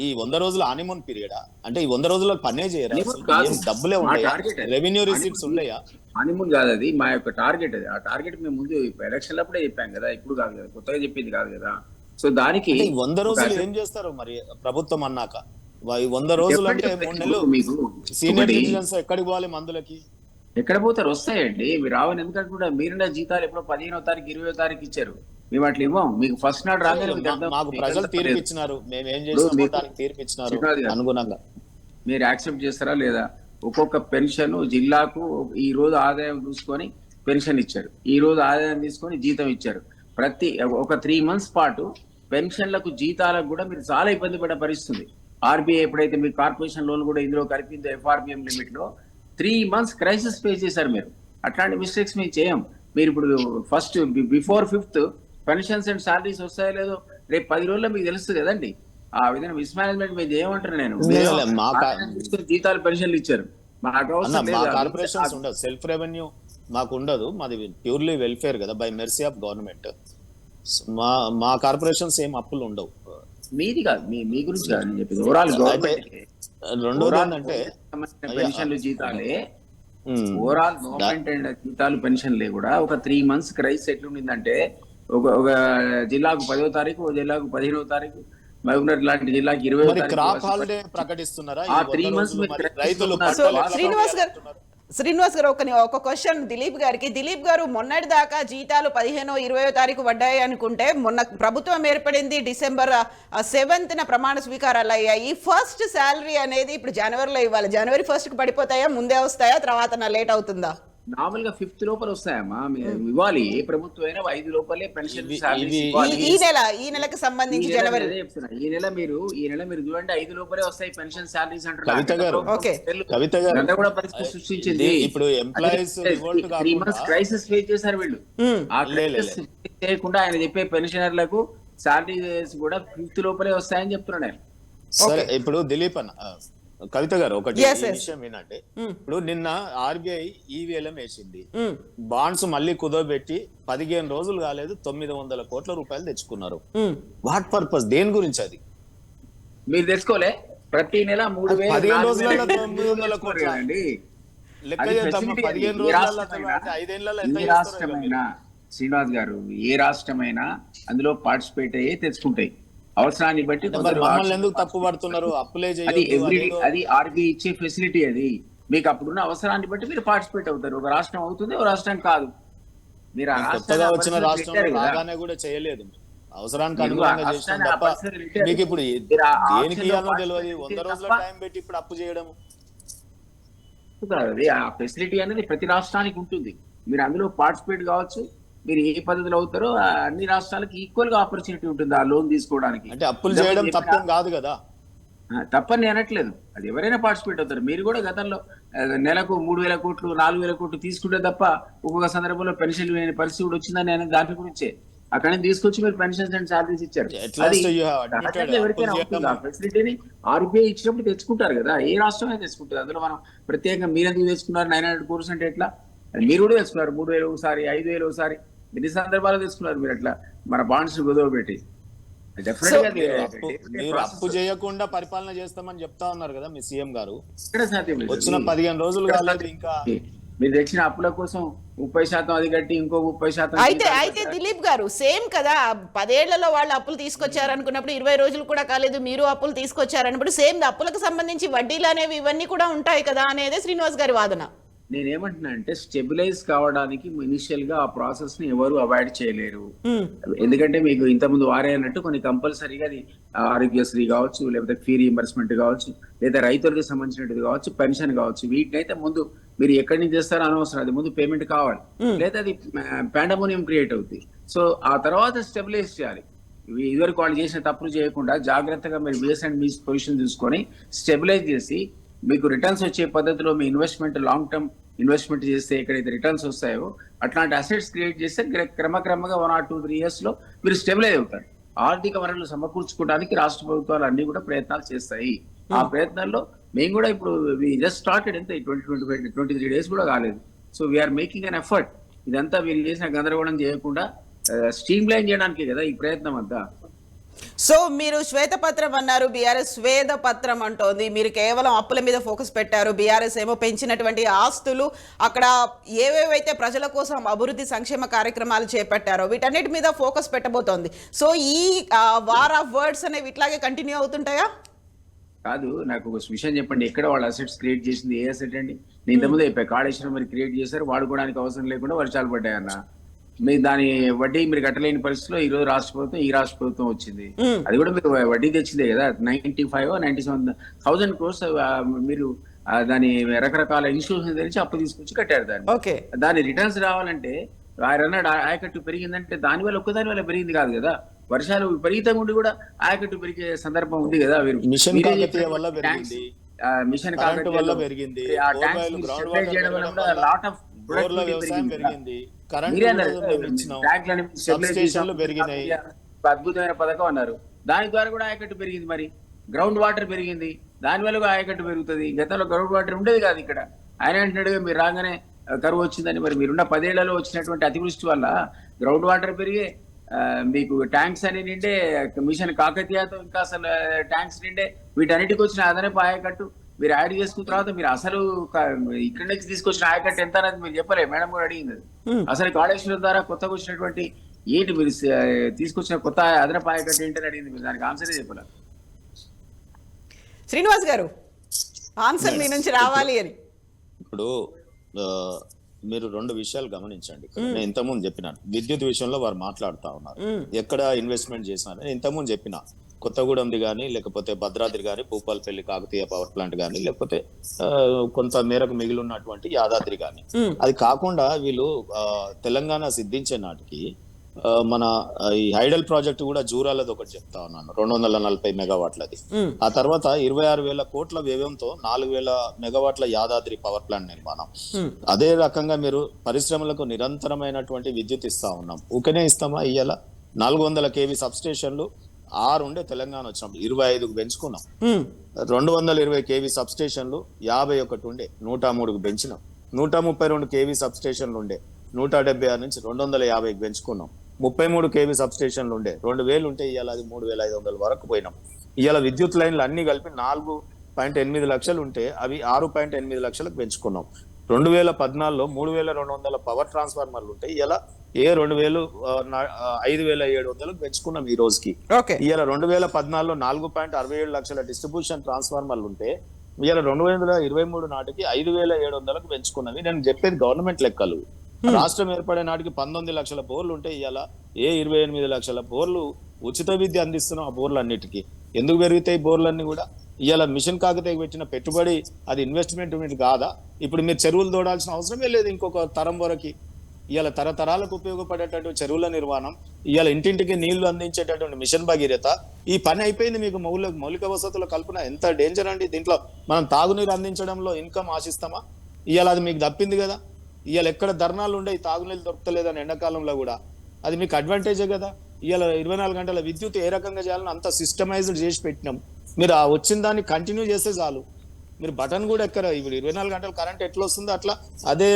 ఈ 100 రోజుల హానీమూన్ పీరియడా? అంటే ఈ 100 రోజులు పనే చేయరా? డబ్బులే ఉంటాయా? రెవెన్యూ రిసీట్స్ ఉన్నాయా?
హానీమూన్ కాదు, అది మా యొక్క టార్గెట్. అది ఆ టార్గెట్ మేము ముందు ఎలక్షన్ అప్పుడే చెప్పాం కదా, ఇప్పుడు కాదు కదా, కొత్తగా చెప్పింది కాదు కదా. సో దానికి
100 రోజులు ఏం చేస్తారు మరి ప్రభుత్వం అన్నాక? 100 రోజులు అంటే 3 నెలలు
మీకు
సీనియర్
ఒకటి,
సిటిజన్స్ ఎక్కడికి పోవాలి మందులకి?
ఎక్కడ పోతారు? వస్తాయండి. మీరు రావని ఎందుకంటే కూడా మీరున్న జీతాలు ఎప్పుడో 15వ తారీఖు 20వ తారీఖు ఇచ్చారు. మేము అట్లా ఇవ్వం. మీకు ఫస్ట్ నాడు రాగానే మీకు అర్థం-
మాకు
మీకు
ప్రజలు
అర్థం
తీర్పు
లేదు.
ఇచ్చినారు, మేము ఏం చేసినామో
మీకు-
దానికి తీర్పు ఇచ్చినారు
శ్రీనివాస్ గారు,
అనుగుణంగా.
మీరు యాక్సెప్ట్ చేస్తారా లేదా? ఒక్కొక్క పెన్షన్ జిల్లాకు ఈ రోజు ఆదాయం చూసుకొని పెన్షన్ ఇచ్చారు, ఈ రోజు ఆదాయం తీసుకొని జీతం ఇచ్చారు. ప్రతి ఒక 3 months పాటు పెన్షన్లకు జీతాలకు కూడా మీరు చాలా ఇబ్బంది పడే పరిస్థితుంది. ఆర్బీఐ ఎప్పుడైతే మీ కార్పొరేషన్ లోన్ కూడా ఇందులో కలిపిందో ఎఫ్ఆర్బిఎం లిమిట్ లో 3 months క్రైసిస్ ఫేస్ చేశారు మీరు. అట్లాంటి మిస్టేక్స్ మేము చేయం. మీరు ఇప్పుడు first before 5th pensions and salaries వస్తాయో లేదో రేపు 10 రోజుల్లో మీకు తెలుస్తుంది కదండి. ఆ విధంగా మిస్మేనేజ్మెంట్ మీరు చేయమంటారు. నేను జీతాలు పెన్షన్లు ఇచ్చారు, మాకు అవసరం
మా
లేదు.
కార్పొరేషన్స్ ఉండదు, సెల్ఫ్ రెవెన్యూ మాకు ఉండదు, మాది ప్యూర్లీ వెల్ఫేర్ కదా, బై మెర్సీ ఆఫ్ గవర్నమెంట్. మా కార్పొరేషన్స్ ఏం అప్పులు ఉండవు.
మీది కాదు, మీ గురించి కాదు నేను చెప్పింది. ఓవరాల్ గవర్నమెంట్
రెండోది ఏంటంటే
పెన్షన్లు జీతాలే, ఓవరాల్ గవర్నమెంట్ అండ్ జీతాలు పెన్షన్లే కూడా ఒక 3 months క్రైసిస్ ఎట్లుండిందంటే ఒక జిల్లాకు 10వ తారీఖు, ఒక జిల్లాకు 15వ తారీఖు, మహబూబ్నగర్ లాంటి జిల్లాకి 20వ తారీఖు
క్రాప్ హాలిడే ప్రకటిస్తున్నారా?
ఆ 3 months
రైతులు
సో శ్రీనివాస్ గారు ఒక క్వశ్చన్ దిలీప్ గారికి. దిలీప్ గారు, మొన్నటి దాకా జీతాలు 15వ 20వ తారీఖు పడ్డాయి అనుకుంటే, మొన్న ప్రభుత్వం ఏర్పడింది December 7th ప్రమాణ స్వీకారాలు అయ్యాయి. ఫస్ట్ శాలరీ అనేది ఇప్పుడు జనవరిలో ఇవ్వాలి. January 1st పడిపోతాయా, ముందే వస్తాయా, తర్వాత లేట్ అవుతుందా?
నార్మల్ గా 5th లోపల వస్తాయమ్మా, ఇవ్వాలి. ఏ ప్రభుత్వం అయినా 5 లోపలే పెన్షన్
ఈ నెలకు సంబంధించి జనవరి
ఈ నెల మీరు చూడండి 5 లోపలే వస్తాయి పెన్షన్ సాలరీస్ అంటారు.
కవిత గారు
కూడా పరిస్థితి సృష్టించింది.
ఇప్పుడు employees revolt
3 months crisis face చేశారు వీళ్ళు. ఆ క్రైసిస్ చేయకుండా ఆయన చెప్పే పెన్షనర్లకు సాలరీస్ కూడా 5th లోపలే వస్తాయని చెప్తున్నాను నేను.
సరే, ఇప్పుడు దిలీప్ అన్న, కవిత గారు ఒకటి విషయం వినండి. ఇప్పుడు నిన్న ఆర్బీఐ ఈవీఎల్ఎం వేసింది, బాండ్స్ మళ్ళీ కుదోబెట్టి 15 రోజులు కాలేదు 900 కోట్ల రూపాయలు తెచ్చుకున్నారు. వాట్ పర్పస్, దేని గురించి అది?
మీరు తెచ్చుకోలే, ప్రతి నెల 3,000
15 రోజులలో 900 కోట్లు అండి. లెక్క చేద్దాం, 15 రోజులలో 5 ఏళ్లలో ఎంత
రాష్ట్రమైనా శ్రీనివాస్ గారు, ఏ రాష్ట్రమైనా అందులో పార్టిసిపేట్ అయ్యే తెచ్చుకుంటాయి అవసరాన్ని బట్టి.
మమ్మల్ని ఎందుకు తప్పు పడుతున్నారు? అప్పులే
అది ఆర్బీఐ ఇచ్చే ఫెసిలిటీ. అది మీకు అప్పుడున్న అవసరాన్ని బట్టి మీరు పార్టిసిపేట్ అవుతారు. ఒక రాష్ట్రం అవుతుంది, ఒక రాష్ట్రం కాదు. మీరు
కొత్తగా వచ్చిన రాష్ట్రంలో బాగానే కూడా చేయలేదు, అవసరానికి అనుగుణంగా చేసిన తప్ప. మీకు ఇప్పుడు దేనికి ఇవ్వాలో తెలియదు, 100 రోజుల టైం పెట్టి ఇప్పుడు అప్పు చేయడం.
ఆ ఫెసిలిటీ అనేది ప్రతి రాష్ట్రానికి ఉంటుంది. మీరు అందులో పార్టిసిపేట్ కావచ్చు. మీరు ఏ పద్ధతిలో అవుతారో అన్ని రాష్ట్రాలకు ఈక్వల్ గా ఆపర్చునిటీ ఉంటుంది ఆ లోన్ తీసుకోవడానికి.
అంటే అప్పులు చేయడం తప్పేం కాదు కదా.
తప్పని అనట్లేదు, అది ఎవరైనా పార్టిసిపేట్ అవుతారు. మీరు కూడా గతంలో నెలకు 3,000 కోట్లు 4,000 కోట్లు తీసుకుంటే తప్ప ఒక్కొక్క సందర్భంలో పెన్షన్ లేని పరిస్థితి కూడా వచ్చిందని నేను దాని గురించే అక్కడ తీసుకొచ్చి మీరు పెన్షన్స్ అండ్ సాలరీస్ ఇచ్చారు. ఎవరికైనా అవుతుంది ఆ ఫెసిలిటీని. ఆర్బీఐ ఇచ్చినప్పుడు తెచ్చుకుంటారు కదా, ఏ రాష్ట్రమే తెచ్చుకుంటుంది. అందులో మనం ప్రత్యేకంగా మీరెందుకు తెచ్చుకున్నారు 900 crores అంటే ఎట్లా? మీరు కూడా తెచ్చుకున్నారు 3,000 ఒకసారి, 5,000 ఒకసారి, ఎన్ని సందర్భాలు తెచ్చుకున్నారు మీరు అట్లా మన బాండ్స్ కుదవబెట్టి.
మీరు అప్పు చేయకుండా పరిపాలన చేస్తామని చెప్తా ఉన్నారు కదా మీ సీఎం గారు. వచ్చిన 15 రోజులు కాలేదు ఇంకా.
మీరు తెచ్చిన అప్పుల కోసం 30% అది కట్టి ఇంకో 30%.
అయితే దిలీప్ గారు సేమ్ కదా, 10 ఏళ్లలో వాళ్ళు అప్పులు తీసుకొచ్చారు అనుకున్నప్పుడు 20 రోజులు కూడా కాలేదు, మీరు అప్పులు తీసుకొచ్చారన్నప్పుడు సేమ్ అప్పులకు సంబంధించి వడ్డీలు అనేవి ఇవన్నీ కూడా ఉంటాయి కదా అనేది శ్రీనివాస్ గారి వాదన.
నేనేమంటున్నా అంటే స్టెబిలైజ్ కావడానికి ఇనిషియల్ గా ఆ ప్రాసెస్ ని ఎవరు అవాయిడ్ చేయలేరు. ఎందుకంటే మీకు ఇంతకుముందు వారే అన్నట్టు కొన్ని కంపల్సరీగా అది ఆరోగ్యశ్రీ కావచ్చు, లేకపోతే ఫీ రీఎంబర్స్మెంట్ కావచ్చు, లేదా రైతులకు సంబంధించినది కావచ్చు, పెన్షన్ కావచ్చు, వీటినైతే ముందు మీరు ఎక్కడి నుంచి చేస్తారో అనవసరం, అది ముందు పేమెంట్ కావాలి, లేదా అది పాండమోనియం క్రియేట్ అవుతుంది. సో ఆ తర్వాత స్టెబిలైజ్ చేయాలి. ఇదివరకు వాళ్ళు చేసిన తప్పులు చేయకుండా జాగ్రత్తగా మీరు బేస్ అండ్ మీస్ పొజిషన్ చూసుకొని స్టెబిలైజ్ చేసి మీకు రిటర్న్స్ వచ్చే పద్ధతిలో మీ ఇన్వెస్ట్మెంట్ లాంగ్ టర్మ్ ఇన్వెస్ట్మెంట్ చేస్తే ఎక్కడైతే రిటర్న్స్ వస్తాయో అట్లాంటి అసెట్స్ క్రియేట్ చేస్తే క్రమక్రమంగా 1 or 2, 3 years లో మీరు స్టెబిలైజ్ అవుతారు. ఆర్థిక వనరులు సమకూర్చుకోవడానికి రాష్ట్ర ప్రభుత్వాలు అన్ని కూడా ప్రయత్నాలు చేస్తాయి. ఆ ప్రయత్నాల్లో మేము కూడా ఇప్పుడు జస్ట్ స్టార్టెడ్ ఎంత 23 days కూడా కాలేదు. So we're making an effort. ఇదంతా వీళ్ళు చేసిన గందరగోళం చేయకుండా స్ట్రీమ్ లైన్ చేయడానికి కదా ఈ ప్రయత్నం అంతా.
సో మీరు శ్వేతపత్రం అన్నారు, బీఆర్ఎస్ శ్వేతపత్రం అంటోంది. మీరు కేవలం అప్పుల మీద ఫోకస్ పెట్టారు, బీఆర్ఎస్ ఏమో పెంచినటువంటి ఆస్తులు, అక్కడ ఏవేవైతే ప్రజల కోసం అభివృద్ధి సంక్షేమ కార్యక్రమాలు చేపట్టారో వీటన్నిటి మీద ఫోకస్ పెట్టబోతోంది. సో ఈ వార్ ఆఫ్ వర్డ్స్ అనేవి ఇట్లాగే కంటిన్యూ అవుతుంటాయా?
కాదు, నాకు ఒక విషయం చెప్పండి. ఎక్కడ వాళ్ళ అసెట్స్ క్రియేట్ చేసింది ఏ అసెట్ అండి? నేను ఇంతకుముందు చెప్పా, కాళేశ్వరం మరి క్రియేట్ చేశారు, వాడుకోవడానికి అవసరం లేకుండా వర్షాలు పడ్డాయన్న. మీ దాని వడ్డీ మీరు కట్టలేని పరిస్థితిలో ఈ రోజు ఈ రాష్ట్ర ప్రభుత్వం వచ్చింది. అది కూడా మీరు వడ్డీ తెచ్చిందే కదా, 97,000 crores మీరు దాని రకరకాల ఇన్స్టిట్యూషన్ తెలిసి అప్పు తీసుకొచ్చి కట్టారు దాన్ని. దాని రిటర్న్స్ రావాలంటే ఆయన ఆయకట్టు పెరిగిందంటే దాని వల్ల ఒక్కదాని వల్ల పెరిగింది కాదు కదా. వర్షాలు విపరీతంగా ఉండి కూడా ఆయకట్టు పెరిగే సందర్భం ఉంది కదా.
మిషన్ కాకతీయ వల్ల పెరిగింది,
మిషన్
కరెంట్ వల్ల పెరిగింది,
లాట్ ఆఫ్
పెరిగింది, పెరిగినాయి.
అద్భుతమైన పథకం అన్నారు, దాని ద్వారా కూడా ఆయకట్టు పెరిగింది. మరి గ్రౌండ్ వాటర్ పెరిగింది, దాని వల్ల కూడా ఆయకట్టు పెరుగుతుంది. గతంలో గ్రౌండ్ వాటర్ ఉండేది కాదు ఇక్కడ. ఆయన అంటున్నాడుగా మీరు రాగానే కరువు వచ్చిందని. మరి మీరున్న 10 ఏళ్లలో వచ్చినటువంటి అతివృష్టి వల్ల గ్రౌండ్ వాటర్ పెరిగే, మీకు ట్యాంక్స్ అని నిండే, మిషన్ కాకతీయతో ఇంకా అసలు ట్యాంక్స్ నిండే, వీటన్నిటికి వచ్చిన అదనపు ఆయకట్టు మీరు యాడ్ చేసుకున్న తర్వాత మీరు అసలు ఇక్కడ నుంచి తీసుకొచ్చిన ఆయకట్టు ఎంత అనేది మీరు చెప్పలే. మేడం కూడా అడిగింది అసలు కాళేశ్వరం ద్వారా కొత్తగా వచ్చినటువంటి ఏంటి మీరు తీసుకొచ్చిన కొత్త అదనపు ఆయకట్టు ఏంటని అడిగింది. మీరు దానికి ఆన్సరే చెప్పలే.
శ్రీనివాస్ గారు ఆన్సర్ మీ నుంచి రావాలి అని.
ఇప్పుడు మీరు 2 విషయాలు గమనించండి. నేను ఇంతకుముందు చెప్పినాను, విద్యుత్ విషయంలో వారు మాట్లాడుతా ఉన్నారు ఎక్కడ ఇన్వెస్ట్మెంట్ చేసినారు. నేను ఇంతకుముందు చెప్పిన కొత్తగూడెంది కానీ, లేకపోతే భద్రాద్రి కానీ, భూపాలపల్లి కాకతీయ పవర్ ప్లాంట్ కానీ, లేకపోతే కొంత మేరకు మిగిలి ఉన్నటువంటి యాదాద్రి కానీ. అది కాకుండా వీళ్ళు తెలంగాణ సిద్ధించే నాటికి మన ఈ హైడల్ ప్రాజెక్ట్ కూడా జూరాలది ఒకటి చెప్తా ఉన్నాను, 240 మెగావాట్లది. ఆ తర్వాత 26,000 కోట్ల వ్యయంతో 4,000 మెగావాట్ల యాదాద్రి పవర్ ప్లాంట్ నిర్మాణం. అదే రకంగా మీరు పరిశ్రమలకు నిరంతరమైనటువంటి విద్యుత్ ఇస్తా ఉన్నాం. ఊకనే ఇస్తామా? ఇయ్యాల 400 kV సబ్ స్టేషన్లు 6 ఉండే తెలంగాణ వచ్చినప్పుడు 25కు పెంచుకున్నాం. 220 kV సబ్ స్టేషన్లు 51 ఉండే 103కు పెంచినాం. 132 kV సబ్ స్టేషన్లు ఉండే 176 నుంచి 250కి పెంచుకున్నాం. 33 kV సబ్ స్టేషన్లు ఉండే 2,000 ఉంటే ఇవాళ అది 3,500 వరకు పోయినాం. ఇవాళ విద్యుత్ లైన్లు అన్ని కలిపి 4.8 లక్షలు ఉంటే అవి 6.8 లక్షలకు పెంచుకున్నాం. 2014లో 3,200 పవర్ ట్రాన్స్ఫార్మర్లు ఉంటాయి, ఇలా 5,700కు పెంచుకున్నాం ఈ రోజుకి. ఇవాళ 2014లో 4.67 లక్షల డిస్ట్రిబ్యూషన్ ట్రాన్స్ఫార్మర్లు ఉంటే ఇవాళ 2023 నాటికి 5,700కు పెంచుకున్నవి. నేను చెప్పేది గవర్నమెంట్ లెక్కలు. రాష్ట్రం ఏర్పడే నాటికి 19 లక్షల బోర్లు ఉంటే ఇవాళ 28 లక్షల బోర్లు ఉచిత విద్య అందిస్తున్నాం. ఆ బోర్లు అన్నిటికీ ఎందుకు పెరుగుతాయి? బోర్లన్నీ కూడా ఇవాళ మిషన్ కాకతీయ పెట్టిన పెట్టుబడి అది ఇన్వెస్ట్మెంట్ కాదా? ఇప్పుడు మీరు చెరువులు తోడాల్సిన అవసరమే లేదు ఇంకొక తరం వరకు. ఇవాళ తరతరాలకు ఉపయోగపడేటటువంటి చెరువుల నిర్మాణం, ఇవాళ ఇంటింటికి నీళ్లు అందించేటటువంటి మిషన్ భగీరథ, ఈ పని అయిపోయింది. మీకు మౌలిక వసతుల కల్పన ఎంత డేంజర్ అండి. దీంట్లో మనం తాగునీరు అందించడంలో ఇన్కమ్ ఆశిస్తామా? ఇవాళ అది మీకు తప్పింది కదా. ఇవాళ ఎక్కడ ధర్నాలు ఉండే తాగునీళ్ళు దొరకలేదని ఎండాకాలంలో కూడా అది మీకు అడ్వాంటేజే కదా. ఇవాళ 24 గంటల విద్యుత్ ఏ రకంగా చేయాలని అంత సిస్టమైజ్డ్ చేసి పెట్టినాం. మీరు ఆ వచ్చిన దాన్ని కంటిన్యూ చేస్తే చాలు. మీరు బటన్ కూడా ఎక్కడ, ఇప్పుడు 24 గంటలు కరెంట్ ఎట్లా వస్తుందో అట్లా అదే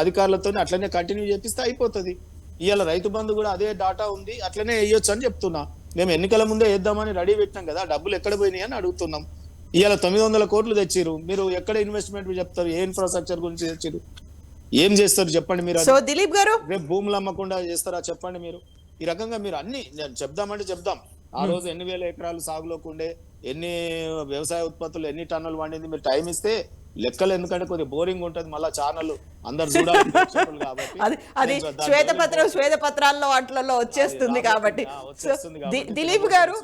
అధికారులతో అట్లనే కంటిన్యూ చేపిస్తే అయిపోతుంది. ఇవాళ రైతు బంధు కూడా అదే డాటా ఉంది, అట్లనే వేయొచ్చు అని చెప్తున్నా. మేము ఎన్నికల ముందే వేద్దామని రెడీ పెట్టినాం కదా, డబ్బులు ఎక్కడ పోయినాయి అని అడుగుతున్నాం. ఇవాళ 900 కోట్లు తెచ్చిరు, మీరు ఎక్కడ ఇన్వెస్ట్మెంట్ చెప్తారు? ఏ ఇన్ఫ్రాస్ట్రక్చర్ గురించి తెచ్చిరు? ఏం చేస్తారు చెప్పండి మీరు?
సో దిలీప్ గారు
రేపు భూములు అమ్మకుండా చేస్తారా చెప్పండి మీరు? ఈ రకంగా మీరు అన్ని చెప్దామంటే చెప్దాం. ఆ రోజు 8,000 ఎకరాలు సాగులోకి ఉండే, ఎన్ని వ్యవసాయ ఉత్పత్తులు ఎన్ని టన్నులు వండింది మీరు టైం ఇస్తే లెక్కలు. ఎందుకంటే కొద్దిగా బోరింగ్ ఉంటుంది, మళ్ళా ఛానల్ అందరు చూడాలి కాబట్టి
అది శ్వేతపత్రాల్లో వాటిలలో వచ్చేస్తుంది కాబట్టి. దిలీప్ గారు,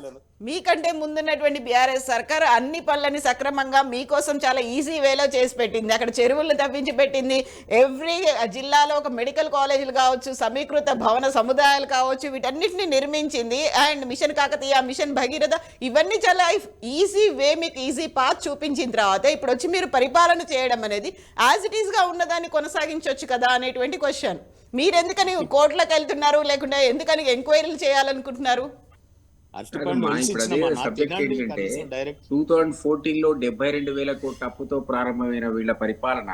మీకంటే ముందున్నటువంటి బీఆర్ఎస్ సర్కార్ అన్ని పనులని సక్రమంగా మీకోసం చాలా ఈజీ వేలో చేసి పెట్టింది. అక్కడ చెరువులు తవ్వించి పెట్టింది. ఎవ్రీ జిల్లాలో ఒక మెడికల్ కాలేజీలు కావచ్చు, సమీకృత భవన సముదాయాలు కావచ్చు, వీటన్నిటిని నిర్మించింది. And mission Kakatiya, mission Bhagiratha, ఇవన్నీ చాలా ఈజీ వే, మీకు ఈజీ పాత్ చూపించిన తర్వాత ఇప్పుడు వచ్చి మీరు పరిపాలన చేయడం అనేది యాజ్ ఇట్ ఈస్ గా ఉన్నదాన్ని కొనసాగించవచ్చు కదా అనేటువంటి క్వశ్చన్. మీరు ఎందుకని కోర్టులకు వెళ్తున్నారు, లేకుంటే ఎందుకని ఎంక్వైరీలు చేయాలనుకుంటున్నారు?
2014లో 72,000 కోట్ల అప్పుతో ప్రారంభమైన వీళ్ళ పరిపాలన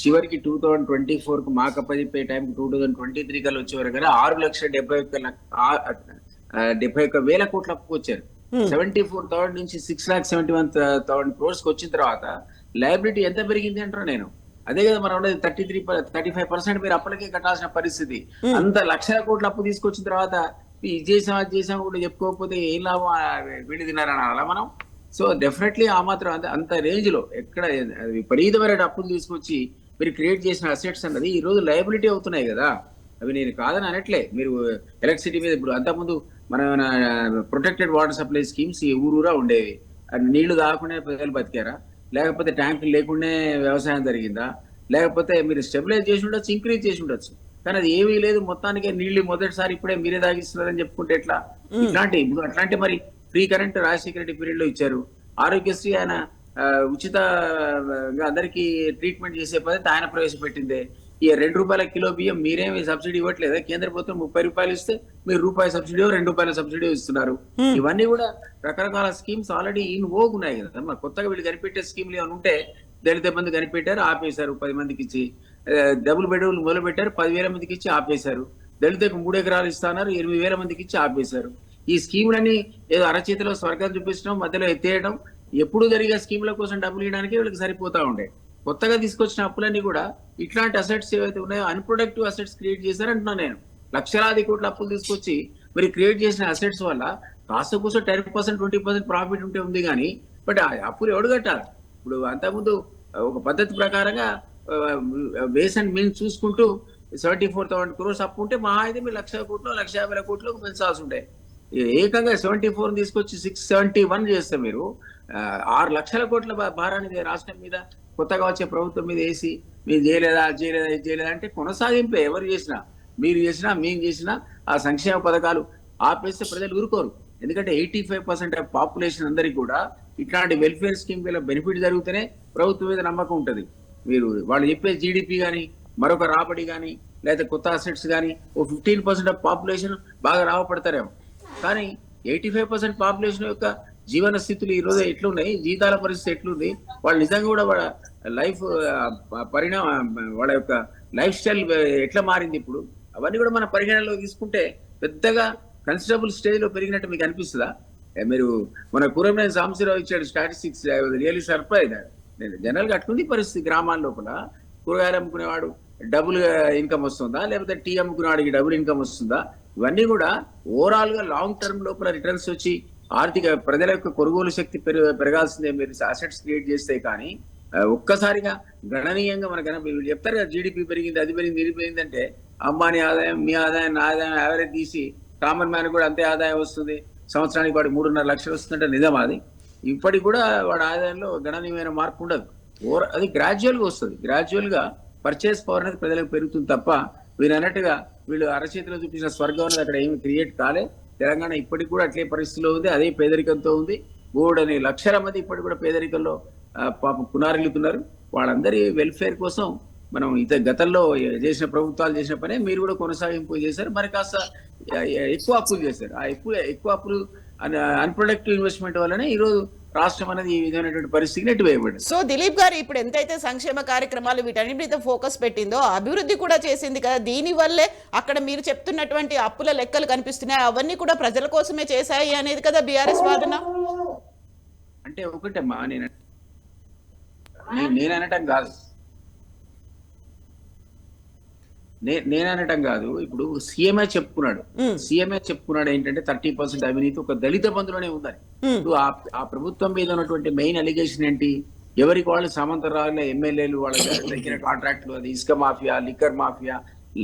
చివరికి 2024 కు మాకప్పచెప్పే టైం 2023 కల్లా వచ్చే వరకు 6,71,000 కోట్ల అప్పుకు వచ్చారు. 74,000 నుంచి 6,71,000 crores వచ్చిన తర్వాత లయబిలిటీ ఎంత పెరిగింది అంటారు. నేను అదే కదా మనం 35% మీరు అప్పటికే కట్టాల్సిన పరిస్థితి. అంత లక్షల కోట్ల అప్పు తీసుకొచ్చిన తర్వాత ఇది చేసాం అది చేసాం కూడా చెప్పుకోకపోతే ఏం లాభం? వీడి తిన్నారని అలా మనం సో డెఫినెట్లీ ఆ మాత్రం అంత రేంజ్ లో ఎక్కడ విపరీతమైన అప్పులు తీసుకొచ్చి మీరు క్రియేట్ చేసిన అసెట్స్ అన్నది ఈ రోజు లయబిలిటీ అవుతున్నాయి కదా. అవి నేను కాదని అనట్లే. మీరు ఎలక్ట్రిసిటీ మీద ఇప్పుడు అంతకుముందు మన ప్రొటెక్టెడ్ వాటర్ సప్లై స్కీమ్స్ ఈ ఊరూరా ఉండేవి. నీళ్లు తాగకుండా ప్రజలు బతికారా, లేకపోతే ట్యాంకులు లేకుండా వ్యవసాయం జరిగిందా, లేకపోతే మీరు స్టెబిలైజ్ చేసి ఉండొచ్చు, ఇంక్రీజ్ చేసి ఉండొచ్చు, కానీ అది ఏమీ లేదు. మొత్తానికి నీళ్లు మొదటిసారి ఇప్పుడే మీరే తాగిస్తున్నారని చెప్పుకుంటే ఎట్లా? అట్లాంటి మరి free current Rajasekhara Reddy period లో ఇచ్చారు. ఆరోగ్యశ్రీ ఆయన ఉచిత అందరికీ ట్రీట్మెంట్ చేసే పద్ధతి ఆయన ప్రవేశపెట్టిందే. ఈ ₹2 కిలో బియ్యం మీరేమి సబ్సిడీ ఇవ్వట్లేదా? కేంద్ర ప్రభుత్వం ₹30 ఇస్తే మీరు రూపాయి సబ్సిడీ, ₹2 సబ్సిడీ ఇస్తున్నారు. ఇవన్నీ కూడా రకరకాల స్కీమ్స్ ఆల్రెడీ ఇన్ వోగ్ ఉన్నాయి కదా. మరి కొత్తగా వీళ్ళు కనిపెట్టే స్కీమ్లు ఏమైనా ఉంటే దళిత బంధు కనిపెట్టారు, ఆపేశారు 10 మందికి ఇచ్చి. డబుల్ బెడ్రూమ్ మొదలు పెట్టారు, 10,000 మందికి ఇచ్చి ఆపేశారు. దళితకు 3 ఎకరాలు ఇస్తున్నారు, 8,000 మందికి ఇచ్చి ఆపేశారు. ఈ స్కీములన్నీ ఏదో అరచేతిలో స్వర్గం చూపించడం, మధ్యలో ఎత్తేయడం, ఎప్పుడు జరిగే స్కీముల కోసం డబ్బులు ఇవ్వడానికి వీళ్ళకి సరిపోతా ఉండే. కొత్తగా తీసుకొచ్చిన అప్పులన్నీ కూడా ఇట్లాంటి అసెట్స్ ఏవైతే ఉన్నాయో అన్ప్రొడక్టివ్ అసెట్స్ క్రియేట్ చేశారంటున్నా నేను. లక్షలాది కోట్ల అప్పులు తీసుకొచ్చి మీరు క్రియేట్ చేసిన అసెట్స్ వల్ల కాస్త కూర్చో 10%, 20% ప్రాఫిట్ ఉంటే ఉంది కానీ, బట్ ఆ అప్పులు ఎవడు కట్టాలి? ఇప్పుడు అంతకుముందు ఒక పద్ధతి ప్రకారంగా బేస్ అండ్ మీన్స్ చూసుకుంటూ 74,000 crores అప్పు ఉంటే మహా అయితే మీరు 1,00,000 కోట్లు, 1,50,000 కోట్లు పెంచాల్సి ఉంటాయి. ఏకంగా 74 తీసుకొచ్చి 671 చేస్తే మీరు 6 లక్షల కోట్ల భారాన్ని రాష్ట్రం మీద, కొత్తగా వచ్చే ప్రభుత్వం మీద వేసి మీరు చేయలేదా, ఇది చేయలేదా అంటే కొనసాగింపే. ఎవరు చేసినా, మీరు చేసినా, మేము చేసినా ఆ సంక్షేమ పథకాలు ఆపేస్తే ప్రజలు ఊరుకోరు. ఎందుకంటే 85% ఆఫ్ పాపులేషన్ అందరికీ కూడా ఇట్లాంటి వెల్ఫేర్ స్కీమ్ వల్ల బెనిఫిట్ జరిగితేనే ప్రభుత్వం మీద నమ్మకం ఉంటుంది. మీరు వాళ్ళు చెప్పే జీడిపి కానీ, మరొక రాబడి కానీ, లేదా కొత్త అసెట్స్ కానీ ఓ 15% ఆఫ్ పాపులేషన్ బాగా రావపడతారేమో. కానీ 85% పాపులేషన్ యొక్క జీవన స్థితులు ఈ రోజు ఎట్లున్నాయి, జీతాల పరిస్థితి ఎట్లుంది, వాళ్ళు నిజంగా కూడా వాళ్ళ లైఫ్ వాళ్ళ యొక్క లైఫ్ స్టైల్ ఎట్లా మారింది ఇప్పుడు, అవన్నీ కూడా మన పరిగణనలో తీసుకుంటే పెద్దగా కన్సిడరబుల్ స్టేజ్ లో పెరిగినట్టు మీకు అనిపిస్తుందా? మీరు మన కూరమనేని సాంబశివరావు ఇచ్చాడు స్టాటిస్టిక్స్, రియల్లీ సర్ప్రైజ్. జనరల్ గా అట్లుంది పరిస్థితి. గ్రామాల లోపల కూరగాయలు అమ్ముకునేవాడు డబుల్ ఇన్కమ్ వస్తుందా, లేకపోతే టీ అమ్ముకునేవాడికి డబుల్ ఇన్కమ్ వస్తుందా? ఇవన్నీ కూడా ఓవరాల్ గా లాంగ్ టర్మ్ లోపల రిటర్న్స్ వచ్చి ఆర్థిక ప్రజల యొక్క కొనుగోలు శక్తి పెరగాల్సిందే మీరు అసెట్స్ క్రియేట్ చేస్తే. కానీ ఒక్కసారిగా గణనీయంగా వీళ్ళు చెప్తారు కదా జీడిపి పెరిగింది, అది పెరిగింది, ఇది పెరిగింది అంటే అంబానీ ఆదాయం, మీ ఆదాయం, నా ఆదాయం యావరేజ్ తీసి కామన్ మ్యాన్ కూడా అంతే ఆదాయం వస్తుంది, సంవత్సరానికి వాడికి 3.5 లక్షలు వస్తుందంటే నిజం అది? ఇప్పటికి కూడా వాడి ఆదాయంలో గణనీయమైన మార్పు ఉండదు. అది గ్రాడ్యువల్ గా వస్తుంది. గ్రాడ్యువల్ గా పర్చేస్ పవర్ అనేది ప్రజలకు పెరుగుతుంది తప్ప వీళ్ళు అన్నట్టుగా వీళ్ళు అరచేతిలో చూపించిన స్వర్గం అనేది అక్కడ ఏమి క్రియేట్ కాలే. తెలంగాణ ఇప్పటికి కూడా అట్లే పరిస్థితిలో ఉంది, అదే పేదరికంతో ఉంది. 3 లక్షల మంది ఇప్పటికి కూడా పేదరికంలో పాపం పునారిల్లుతున్నారు. వాళ్ళందరి వెల్ఫేర్ కోసం మనం గతంలో చేసిన ప్రభుత్వాలు చేసిన పనే మీరు కూడా కొనసాగింపు చేశారు. మరి కాస్త ఎక్కువ అప్పులు చేశారు. ఆ ఎక్కువ అప్పులు అన్ప్రొడక్టివ్ ఇన్వెస్ట్మెంట్ వల్లనే ఈ రోజు రాష్ట్రం అనేది ఈ విధమైనటువంటి పరిస్థితి నెట్టివేయబడింది.
సో దిలీప్ గారు, ఇప్పుడు ఎంతైతే సంక్షేమ కార్యక్రమాలు వీటన్నిటి మీద ఫోకస్ పెట్టిందో అభివృద్ధి కూడా చేసింది కదా. దీని వల్లే అక్కడ మీరు చెప్తున్నటువంటి అప్పుల లెక్కలు కనిపిస్తున్నాయి, అవన్నీ కూడా ప్రజల కోసమే చేశాయి అనేది కదా బీఆర్ఎస్ వాదన.
అంటే ఒకటమ్మా, నేను అనటం కాదు, ఇప్పుడు సీఎంఏ చెప్పుకున్నాడు ఏంటంటే 30% అవినీతి ఒక దళిత బంధులోనే ఉందని. ఇప్పుడు ఆ ప్రభుత్వం మీద ఉన్నటువంటి మెయిన్ అలిగేషన్ ఏంటి? ఎవరికి వాళ్ళు సమంతరాల ఎమ్మెల్యేలు వాళ్ళ దగ్గర కాంట్రాక్టులు, అది ఇసుక mafia, liquor mafia,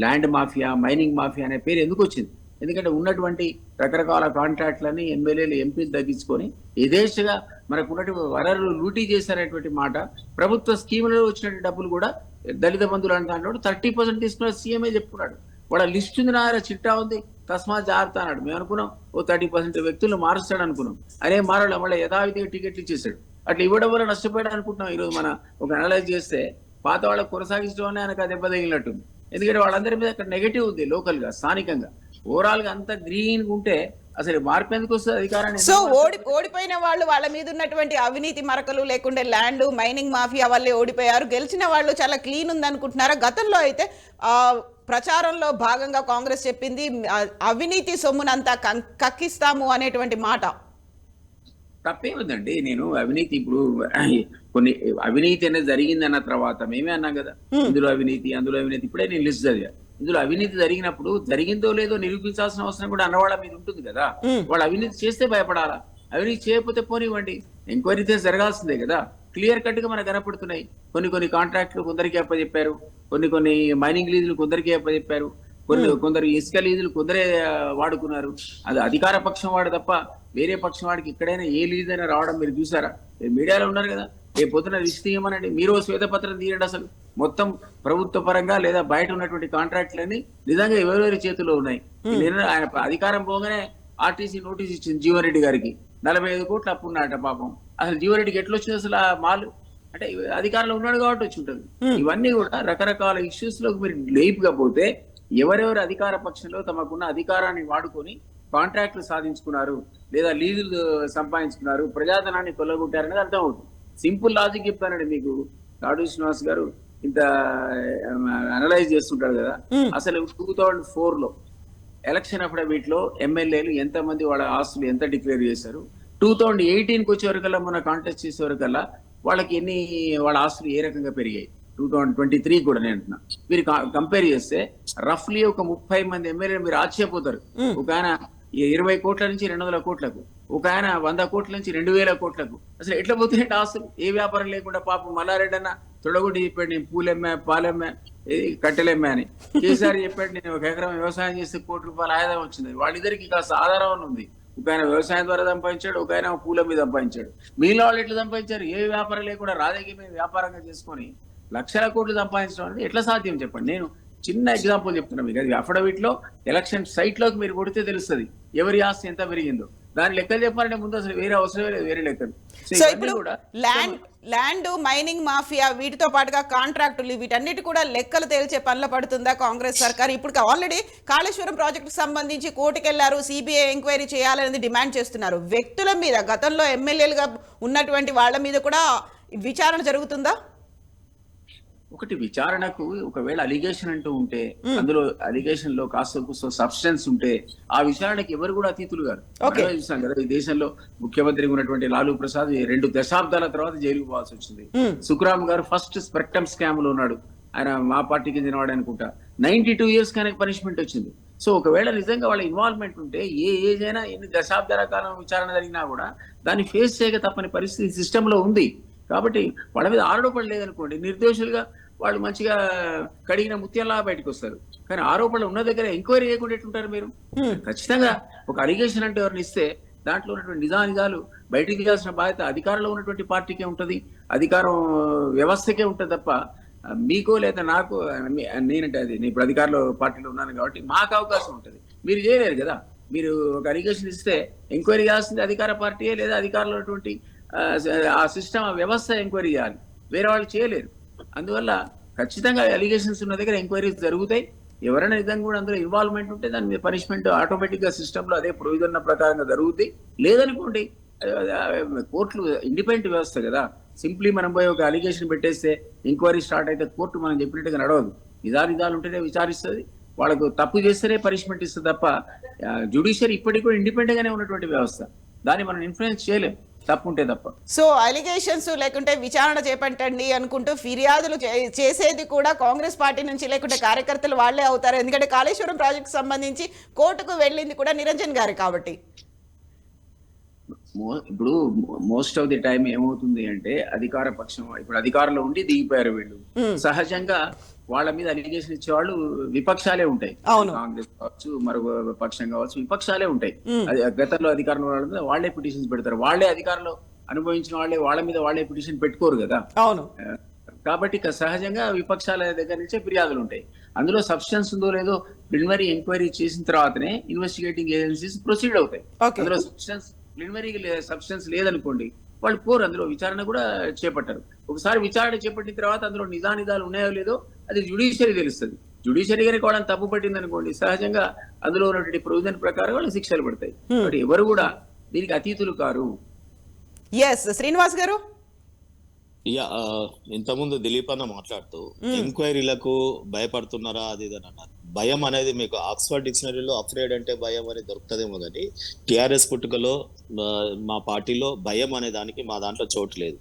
land mafia, mining mafia అనే పేరు ఎందుకు వచ్చింది? ఎందుకంటే ఉన్నటువంటి రకరకాల కాంట్రాక్ట్లని ఎమ్మెల్యేలు, ఎంపీలు తగ్గించుకొని యథేచ్ఛగా మనకు ఉన్నటువంటి వనరులు లూటీ చేశారనేటువంటి మాట. ప్రభుత్వ స్కీములలో వచ్చినటువంటి డబ్బులు కూడా దళిత బంధువులు అంటాడు 30% తీసుకున్న సీఎంఏ చెప్పుకున్నాడు. వాళ్ళ లిస్ట్ ఉంది, నా చిట్టా ఉంది, తస్మాత్ జాగ్రత్త అన్నాడు. మేము అనుకున్నాం ఓ 30% వ్యక్తులను మారుస్తాడు అనుకున్నాం. అనే మారడం వల్ల యథావిధిగా టికెట్లు ఇచ్చేసాడు. అట్లా ఇవ్వడం వల్ల నష్టపోయాడు అనుకుంటున్నాం. ఈరోజు మన ఒక అనలైజ్ చేస్తే పాత వాళ్ళకి కొనసాగించడం వల్ల ఆయనకు ఆ దెబ్బ తగిలినట్టుంది. ఎందుకంటే వాళ్ళందరి మీద అక్కడ నెగటివ్ ఉంది లోకల్ గా, స్థానికంగా. ఓవరాల్ గా అంత గ్రీన్ ఉంటే అసలు మార్పు ఎందుకు వస్తుంది అధికారాన్ని?
సో ఓడిపోయిన వాళ్ళు వాళ్ళ మీద ఉన్నటువంటి అవినీతి మరకలు లేకుంటే ల్యాండ్ మైనింగ్ మాఫియా వల్లే ఓడిపోయారు. గెలిచిన వాళ్ళు చాలా క్లీన్ ఉంది అనుకుంటున్నారా? గతంలో అయితే ప్రచారంలో భాగంగా కాంగ్రెస్ చెప్పింది అవినీతి సొమ్మునంతా కక్కిస్తాము అనేటువంటి మాట.
తప్పేముందండి? నేను అవినీతి ఇప్పుడు కొన్ని అవినీతి అనేది జరిగింది అన్న తర్వాత మేమే అన్నాం కదా, ఇందులో అవినీతి, అందులో అవినీతి. ఇప్పుడే నేను లిస్ట్ చదివా. ఇందులో అవినీతి జరిగినప్పుడు జరిగిందో లేదో నిరూపించాల్సిన అవసరం కూడా అన్నవాళ్ళ మీద ఉంటుంది కదా. వాళ్ళు అవినీతి చేస్తే భయపడాలా? అవినీతి చేయకపోతే పోనివ్వండి. ఎంక్వైరీ జరగాల్సిందే కదా. క్లియర్ కట్ గా మనకు కనపడుతున్నాయి. కొన్ని కాంట్రాక్టులు కొందరికి అప్పచెప్పారు, కొన్ని మైనింగ్ లీజులు కొందరికి అప్పచెప్పారు, కొందరు ఇసుక లీజులు కొందరే వాడుకున్నారు. అది అధికార పక్షం వాడు తప్ప వేరే పక్షం వాడికి ఎక్కడైనా ఏ లీజ్ అయినా రావడం మీరు చూసారా? మీడియాలో ఉన్నారు కదా, రేపు పొద్దున రిస్క్ తీయమనండి, మీరు శ్వేతపత్రం తీయండి. అసలు మొత్తం ప్రభుత్వ పరంగా లేదా బయట ఉన్నటువంటి కాంట్రాక్టులన్నీ నిజంగా ఎవరెవరి చేతిలో ఉన్నాయి. ఆయన అధికారం పోగానే ఆర్టీసీ నోటీస్ ఇచ్చింది జీవన్ రెడ్డి గారికి, 45 కోట్లు అప్పు ఉన్నాడట పాపం. అసలు జీవన్ రెడ్డికి ఎట్లా వచ్చింది అసలు ఆ మాలు? అంటే అధికారంలో ఉన్నాడు కాబట్టి వచ్చి ఉంటుంది. ఇవన్నీ కూడా రకరకాల ఇష్యూస్ లోకి మీరు లేపుగా పోతే ఎవరెవరు అధికార పక్షంలో తమకున్న అధికారాన్ని వాడుకొని కాంట్రాక్టులు సాధించుకున్నారు లేదా లీజులు సంపాదించుకున్నారు, ప్రజాధనాన్ని కొల్లగొట్టారనేది అర్థమవుతుంది. సింపుల్ లాజిక్ చెప్తానండి మీకు. రాడు శ్రీనివాస్ గారు ఇంత అనలైజ్ చేస్తుంటారు కదా. అసలు 2004 లో ఎలక్షన్ అఫిడవిట్ లో ఎమ్మెల్యేలు ఎంతమంది వాళ్ళ ఆస్తులు ఎంత డిక్లేర్ చేశారు, 2018కి వచ్చే వరకల్లా మొన్న కాంటెస్ట్ చేసే వరకల్లా వాళ్ళకి వాళ్ళ ఆస్తులు ఏ రకంగా పెరిగాయి, 2023 కూడా నేను అంటున్నా. మీరు కంపేర్ చేస్తే రఫ్లీ ఒక 30 మంది ఎమ్మెల్యేలు మీరు ఆశ్చర్యపోతారు. ఒక ఆయన 20 కోట్ల నుంచి 200 కోట్లకు, ఒక ఆయన 100 కోట్ల నుంచి 2000 కోట్లకు. అసలు ఎట్లా పోతున్నాయి ఆస్తులు? ఏ వ్యాపారం లేకుండా పాపం మల్లారెడ్డి అన్న తొడగొట్టి చెప్పాడు, నేను పూలెమ్మా పాలెమ్మా కట్టెలెమ్మా అని. కేసీఆర్ చెప్పాడు, నేను 1 ఎకరం వ్యవసాయం చేస్తే ₹1 కోటి ఆదాయం వచ్చింది. వాళ్ళిద్దరికి కాస్త ఆధారం ఉంది. ఒక ఆయన వ్యవసాయం ద్వారా సంపాదించాడు, ఒక ఆయన పూల మీద సంపాదించాడు. మీలో వాళ్ళు ఎట్లా సంపాదించారు? ఏ వ్యాపారం లేకుండా రాజకీయ వ్యాపారంగా చేసుకొని లక్షల కోట్లు సంపాదించడం అనేది ఎట్లా సాధ్యం చెప్పండి? నేను చిన్న ఎగ్జాంపుల్ చెప్తున్నా మీకు. అది అఫిడవిట్ లో ఎలక్షన్ సైట్ లోకి మీరు కొడితే తెలుస్తుంది ఎవరి ఆస్తి ఎంత పెరిగిందో. దాని లెక్కలు చెప్పాలంటే ముందు అసలు వేరే అవసరమే లేదు, వేరే లెక్కలు.
సో ఇప్పుడు ల్యాండ్ మైనింగ్ మాఫియా వీటితో పాటుగా కాంట్రాక్టులు వీటన్నిటి కూడా లెక్కలు తేల్చే పనిలో పడుతుందా కాంగ్రెస్ సర్కార్? ఇప్పుడు ఆల్రెడీ కాళేశ్వరం ప్రాజెక్టు సంబంధించి కోర్టుకెళ్లారు, సిబిఐ ఎంక్వైరీ చేయాలనేది డిమాండ్ చేస్తున్నారు. వ్యక్తుల మీద, గతంలో ఎమ్మెల్యేలుగా ఉన్నటువంటి వాళ్ళ మీద కూడా విచారణ జరుగుతుందా?
ఒకటి, విచారణకు ఒకవేళ అలిగేషన్ అంటూ ఉంటే, అందులో అలిగేషన్ లో కాస్త సబ్స్టెన్స్ ఉంటే ఆ విచారణకి ఎవరు కూడా అతీతులు గారు. చూసాం కదా, ఈ దేశంలో ముఖ్యమంత్రిగా ఉన్నటువంటి లాలూ ప్రసాద్ 2 దశాబ్దాల తర్వాత జైలుకు పోవాల్సి వచ్చింది. సుఖరామ్ గారు ఫస్ట్ స్పెక్ట్రమ్ స్కామ్ లో ఉన్నాడు, ఆయన మా పార్టీకి చెందినవాడు అనుకుంటా. 92 years కనుక పనిష్మెంట్ వచ్చింది. సో ఒకవేళ నిజంగా వాళ్ళ ఇన్వాల్వ్మెంట్ ఉంటే ఏ ఏజ్ అయినా ఎన్ని దశాబ్దాల కాలం విచారణ జరిగినా కూడా దాన్ని ఫేస్ చేయక తప్పని పరిస్థితి సిస్టమ్ లో ఉంది. కాబట్టి వాళ్ళ మీద ఆరోపణలు లేదనుకోండి, నిర్దోషులుగా వాళ్ళు మంచిగా కడిగిన ముత్యాలా బయటకు వస్తారు. కానీ ఆరోపణలు ఉన్న దగ్గర ఎంక్వైరీ చేయకుండా ఎట్లుంటారు మీరు? ఖచ్చితంగా ఒక అలిగేషన్ అంటే ఎవరిని ఇస్తే దాంట్లో ఉన్నటువంటి నిజాలు బయటికి తీయాల్సిన బాధ్యత అధికారంలో ఉన్నటువంటి పార్టీకే ఉంటుంది, అధికారం వ్యవస్థకే ఉంటుంది తప్ప మీకో లేదా నాకు. నేనంటే అది నేను ఇప్పుడు అధికారంలో పార్టీలో ఉన్నాను కాబట్టి మాకు అవకాశం ఉంటుంది, మీరు చేయలేరు కదా. మీరు ఒక అలిగేషన్ ఇస్తే ఎంక్వైరీ చేయాల్సింది అధికార పార్టీయే లేదా అధికారంలో ఉన్నటువంటి ఆ సిస్టమ్, ఆ వ్యవస్థ ఎంక్వైరీ చేయాలి, వేరే వాళ్ళు చేయలేరు. అందువల్ల ఖచ్చితంగా అలిగేషన్స్ ఉన్న దగ్గర ఎంక్వైరీస్ జరుగుతాయి. ఎవరైనా నిజంగా కూడా అందులో ఇన్వాల్వ్మెంట్ ఉంటే దాని మీద పనిష్మెంట్ ఆటోమేటిక్ గా సిస్టమ్ లో అదే ప్రొవిజన్ ప్రకారంగా జరుగుతాయి. లేదనుకోండి, కోర్టులు ఇండిపెండెంట్ వ్యవస్థ కదా. సింప్లీ మనం పోయి ఒక అలిగేషన్ పెట్టేస్తే ఎంక్వైరీ స్టార్ట్ అయితే కోర్టు మనం చెప్పినట్టుగా నడవదు. నిజాలు ఉంటేనే విచారిస్తుంది, వాళ్ళకు తప్పు చేస్తేనే పనిష్మెంట్ ఇస్తుంది తప్ప జ్యుడిషియరీ ఇప్పటికి కూడా ఇండిపెండెంట్ గానే ఉన్నటువంటి వ్యవస్థ, దాన్ని మనం ఇన్ఫ్లుయెన్స్ చేయలేం తప్పుంటే తప్ప.
సో అలిగేషన్స్ లేకుంటే విచారణ చేపట్టండి అనుకుంటూ ఫిర్యాదులు చేసేది కూడా కాంగ్రెస్ పార్టీ నుంచి లేకుంటే కార్యకర్తలు వాళ్లే అవుతారు. ఎందుకంటే కాళేశ్వరం ప్రాజెక్టు సంబంధించి కోర్టుకు వెళ్ళింది కూడా నిరంజన్ గారు కాబట్టి.
ఇప్పుడు మోస్ట్ ఆఫ్ ది టైం ఏమవుతుంది అంటే అధికార పక్షం ఇప్పుడు అధికారంలో ఉండి దిగిపోయారు వీళ్ళు. సహజంగా వాళ్ళ మీద అలిగేషన్ ఇచ్చేవాళ్ళు విపక్షాలే ఉంటాయి. కాంగ్రెస్ కావచ్చు, మరొక పక్షం కావచ్చు, విపక్షాలే ఉంటాయి. అది గతంలో అధికారంలో వాళ్ళ వాళ్ళే పిటిషన్స్ పెడతారు. వాళ్ళే అధికారంలో అనుభవించిన వాళ్ళే వాళ్ళ మీద వాళ్ళే పిటిషన్ పెట్టుకోరు కదా.
అవును.
కాబట్టి సహజంగా విపక్షాల దగ్గర నుంచే ఫిర్యాదులు ఉంటాయి. అందులో సబ్స్టెన్స్ ఉందో లేదో ప్రిలిమినరీ ఎంక్వైరీ చేసిన తర్వాతనే ఇన్వెస్టిగేటింగ్ ఏజెన్సీస్ ప్రొసీడ్ అవుతాయి. అందులో ప్రిలిమినరీ సబ్స్టెన్స్ లేదనుకోండి, వాళ్ళు పోరు, అందులో విచారణ కూడా చేపట్టారు. ఒకసారి విచారణ చేపట్టిన తర్వాత అందులో నిజాలు ఉన్నాయో లేదో అది జ్యుడిషియరీ తెలుస్తుంది. జ్యుడిషియరీ కనుక వాళ్ళని తప్పు పట్టింది అనుకోండి, సహజంగా అందులో ఉన్నటువంటి ప్రొవిజన్ ప్రకారం వాళ్ళు శిక్షలు పడతాయి. కాబట్టి ఎవరు కూడా దీనికి అతీతులు కారు.
శ్రీనివాస్ గారు,
ఇంతకుముందు దిలీప్ అన్న మాట్లాడుతూ ఎంక్వైరీలకు భయపడుతున్నారా అది ఇది అని అన్నారు. భయం అనేది మీకు ఆక్స్ఫర్డ్ డిక్షనరీలో అఫ్రేడ్ అంటే భయం అని దొరుకుతుందేమో కానీ టిఆర్ఎస్ పుట్టుకలో మా పార్టీలో భయం అనే దానికి మా దాంట్లో చోటు లేదు.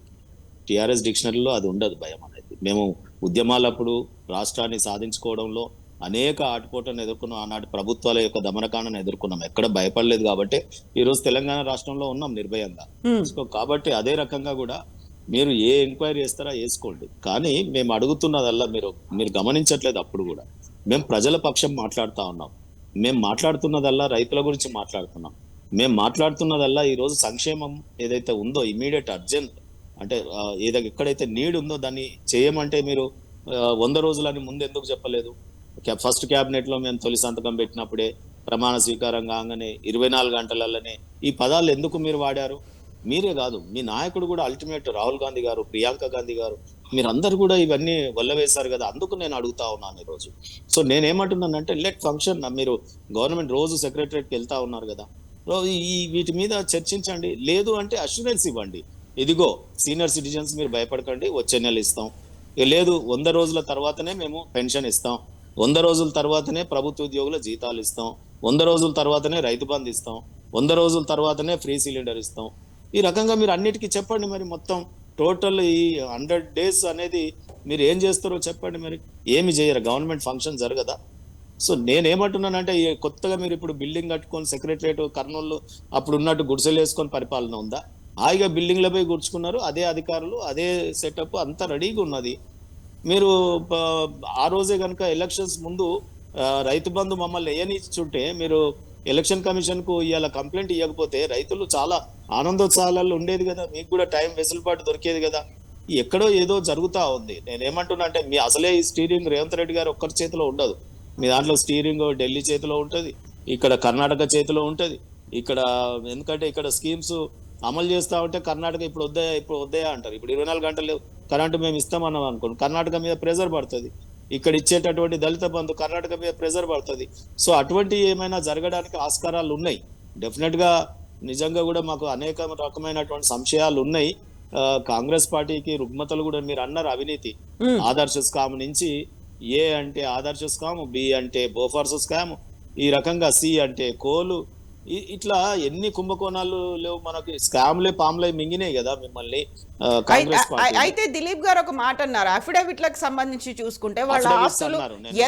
టిఆర్ఎస్ డిక్షనరీలో అది ఉండదు భయం అనేది. మేము ఉద్యమాలప్పుడు రాష్ట్రాన్ని సాధించుకోవడంలో అనేక ఆటుపోటను ఎదుర్కొన్నాం, ఆనాటి ప్రభుత్వాల యొక్క దమనకాండను ఎదుర్కొన్నాం, ఎక్కడ భయపడలేదు కాబట్టి ఈ రోజు తెలంగాణ రాష్ట్రంలో ఉన్నాం నిర్భయంగా. సో కాబట్టి అదే రకంగా కూడా మీరు ఏ ఎంక్వైరీ చేస్తారా వేసుకోండి, కానీ మేము అడుగుతున్నదల్లా మీరు గమనించట్లేదు. అప్పుడు కూడా మేము ప్రజల పక్షం మాట్లాడుతా ఉన్నాం, మేము మాట్లాడుతున్నదల్లా రైతుల గురించి మాట్లాడుతున్నాం, మేము మాట్లాడుతున్నదల్లా ఈ రోజు సంక్షేమం ఏదైతే ఉందో ఇమీడియట్ అర్జెంట్ అంటే ఏదైతే ఎక్కడైతే నీడ్ ఉందో దాన్ని చేయమంటే మీరు 100 రోజులని ముందు ఎందుకు చెప్పలేదు? ఫస్ట్ క్యాబినెట్ లో మేము తొలి సంతకం పెట్టినప్పుడే ప్రమాణ స్వీకారం కాగానే 24 గంటలలోనే ఈ పదాలు ఎందుకు మీరు వాడారు? మీరే కాదు, మీ నాయకుడు కూడా అల్టిమేట్ రాహుల్ గాంధీ గారు, ప్రియాంక గాంధీ గారు, మీరందరూ కూడా ఇవన్నీ వల్లవేశారు కదా. అందుకు నేను అడుగుతా ఉన్నాను ఈరోజు. సో నేనేమంటున్నానంటే లెట్ ఫంక్షన్. మీరు గవర్నమెంట్ రోజు సెక్రటరీకి వెళ్తా ఉన్నారు కదా, ఈ వీటి మీద చర్చించండి. లేదు అంటే అష్యూరెన్స్ ఇవ్వండి, ఇదిగో సీనియర్ సిటిజన్స్ మీరు భయపడకండి, వచ్చే నెల ఇస్తాం. లేదు 100 రోజుల తర్వాతనే మేము పెన్షన్ ఇస్తాం, 100 రోజుల తర్వాతనే ప్రభుత్వ ఉద్యోగుల జీతాలు ఇస్తాం, 100 రోజుల తర్వాతనే రైతు బంధు ఇస్తాం, 100 రోజుల తర్వాతనే ఫ్రీ సిలిండర్ ఇస్తాం. ఈ రకంగా మీరు అన్నిటికీ చెప్పండి. మరి మొత్తం టోటల్ ఈ 100 days అనేది మీరు ఏం చేస్తారో చెప్పండి. మరి ఏమి చేయరు, గవర్నమెంట్ ఫంక్షన్ జరగదా? సో నేనేమంటున్నానంటే కొత్తగా మీరు ఇప్పుడు బిల్డింగ్ కట్టుకొని సెక్రటరియట్ కర్నూలు అప్పుడు ఉన్నట్టు గుడిసెలు వేసుకొని పరిపాలన ఉందా? హాయిగా బిల్డింగ్లపై కూర్చుకున్నారు, అదే అధికారులు, అదే సెటప్ అంతా రెడీగా ఉన్నది. మీరు ఆ రోజే కనుక ఎలక్షన్స్ ముందు రైతు బంధు మమ్మల్ని వేయనిచ్చుంటే, మీరు ఎలక్షన్ కమిషన్ కు ఇవాళ కంప్లైంట్ ఇవ్వకపోతే రైతులు చాలా ఆనందోత్సాహాలలో ఉండేది కదా, మీకు కూడా టైం వెసులుబాటు దొరికేది కదా. ఎక్కడో ఏదో జరుగుతా ఉంది. నేనేమంటున్నా అంటే మీ అసలే ఈ స్టీరింగ్ రేవంత్ రెడ్డి గారు ఒక్కరి చేతిలో ఉండదు. మీ దాంట్లో స్టీరింగ్ ఢిల్లీ చేతిలో ఉంటుంది, ఇక్కడ కర్ణాటక చేతిలో ఉంటుంది. ఇక్కడ ఎందుకంటే ఇక్కడ స్కీమ్స్ అమలు చేస్తా ఉంటే కర్ణాటక ఇప్పుడు వద్దాయా అంటారు. ఇప్పుడు 24 గంటలు కరెంటు మేము ఇస్తామన్నాం అనుకోండి, కర్ణాటక మీద ప్రెజర్ పడుతుంది. ఇక్కడ ఇచ్చేటటువంటి దళిత బంధు కర్ణాటక మీద ప్రెజర్ పడుతుంది. సో అటువంటి ఏమైనా జరగడానికి ఆస్కారాలు ఉన్నాయి. డెఫినెట్ గా నిజంగా కూడా మాకు అనేక రకమైనటువంటి సంశయాలు ఉన్నాయి. కాంగ్రెస్ పార్టీకి రుగ్మతలు కూడా మీరు అన్నారు. అవినీతి ఆదర్శ స్కామ్ నుంచి ఏ అంటే ఆదర్శ స్కామ్, బి అంటే బోఫర్స్ స్కామ్, ఈ రకంగా సి అంటే కోలు, ఇట్లా ఎన్ని కుంభకోణాలు లేవు మనకి. స్కామ్లే పామ్లే మింగినాయి కదా మిమ్మల్ని కాంగ్రెస్ పార్టీ.
అయితే దిలీప్ గారు ఒక మాట అన్నారు, అఫిడవిట్లకు సంబంధించి చూసుకుంటే వాళ్ళ ఆస్తులు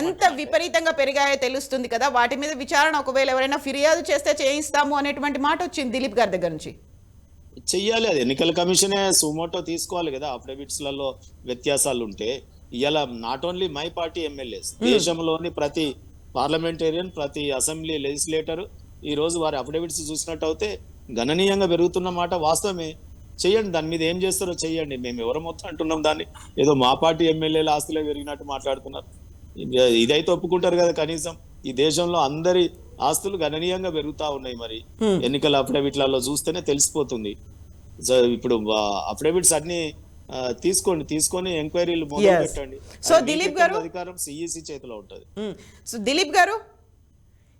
ఎంత విపరీతంగా పెరిగాయో తెలుస్తుంది కదా, వాటి మీద విచారణ ఒకవేళ ఎవరైనా ఫిర్యాదు చేస్తే చేయిస్తాము అనేటువంటి మాట వచ్చింది దిలీప్ గారి దగ్గర నుంచి.
చెయ్యాలి, అది ఎన్నికల కమిషనే సుమోటో తీసుకోవాలి కదా. అఫిడవిట్స్ లలో వ్యత్యాసాలు ఉంటే ఇలా not only my party MLAs, దేశంలోని ప్రతి పార్లమెంటేరియన్, ప్రతి అసెంబ్లీ లెజిస్లేటర్ ఈ రోజు వారి అఫిడవిట్స్ చూసినట్టు అయితే గణనీయంగా పెరుగుతున్న మాట వాస్తవమే. చెయ్యండి, దాని మీద ఏం చేస్తారో చెయ్యండి. మేము ఎవరు మొత్తం అంటున్నాం దాన్ని, ఏదో మా పార్టీ ఎమ్మెల్యేల ఆస్తులే పెరిగినట్టు మాట్లాడుతున్నారు. ఇదైతే ఒప్పుకుంటారు కదా కనీసం. ఈ దేశంలో అందరి ఆస్తులు గణనీయంగా పెరుగుతా ఉన్నాయి. మరి ఎన్నికల అఫిడవిట్లలో చూస్తేనే తెలిసిపోతుంది. ఇప్పుడు అఫిడవిట్స్ అన్ని తీసుకొని ఎంక్వైరీలు మొదలు పెట్టండి.
సో దిలీప్ గారు,
అధికారం సిఈసి చేతిలో ఉంటుంది.
సో దిలీప్ గారు,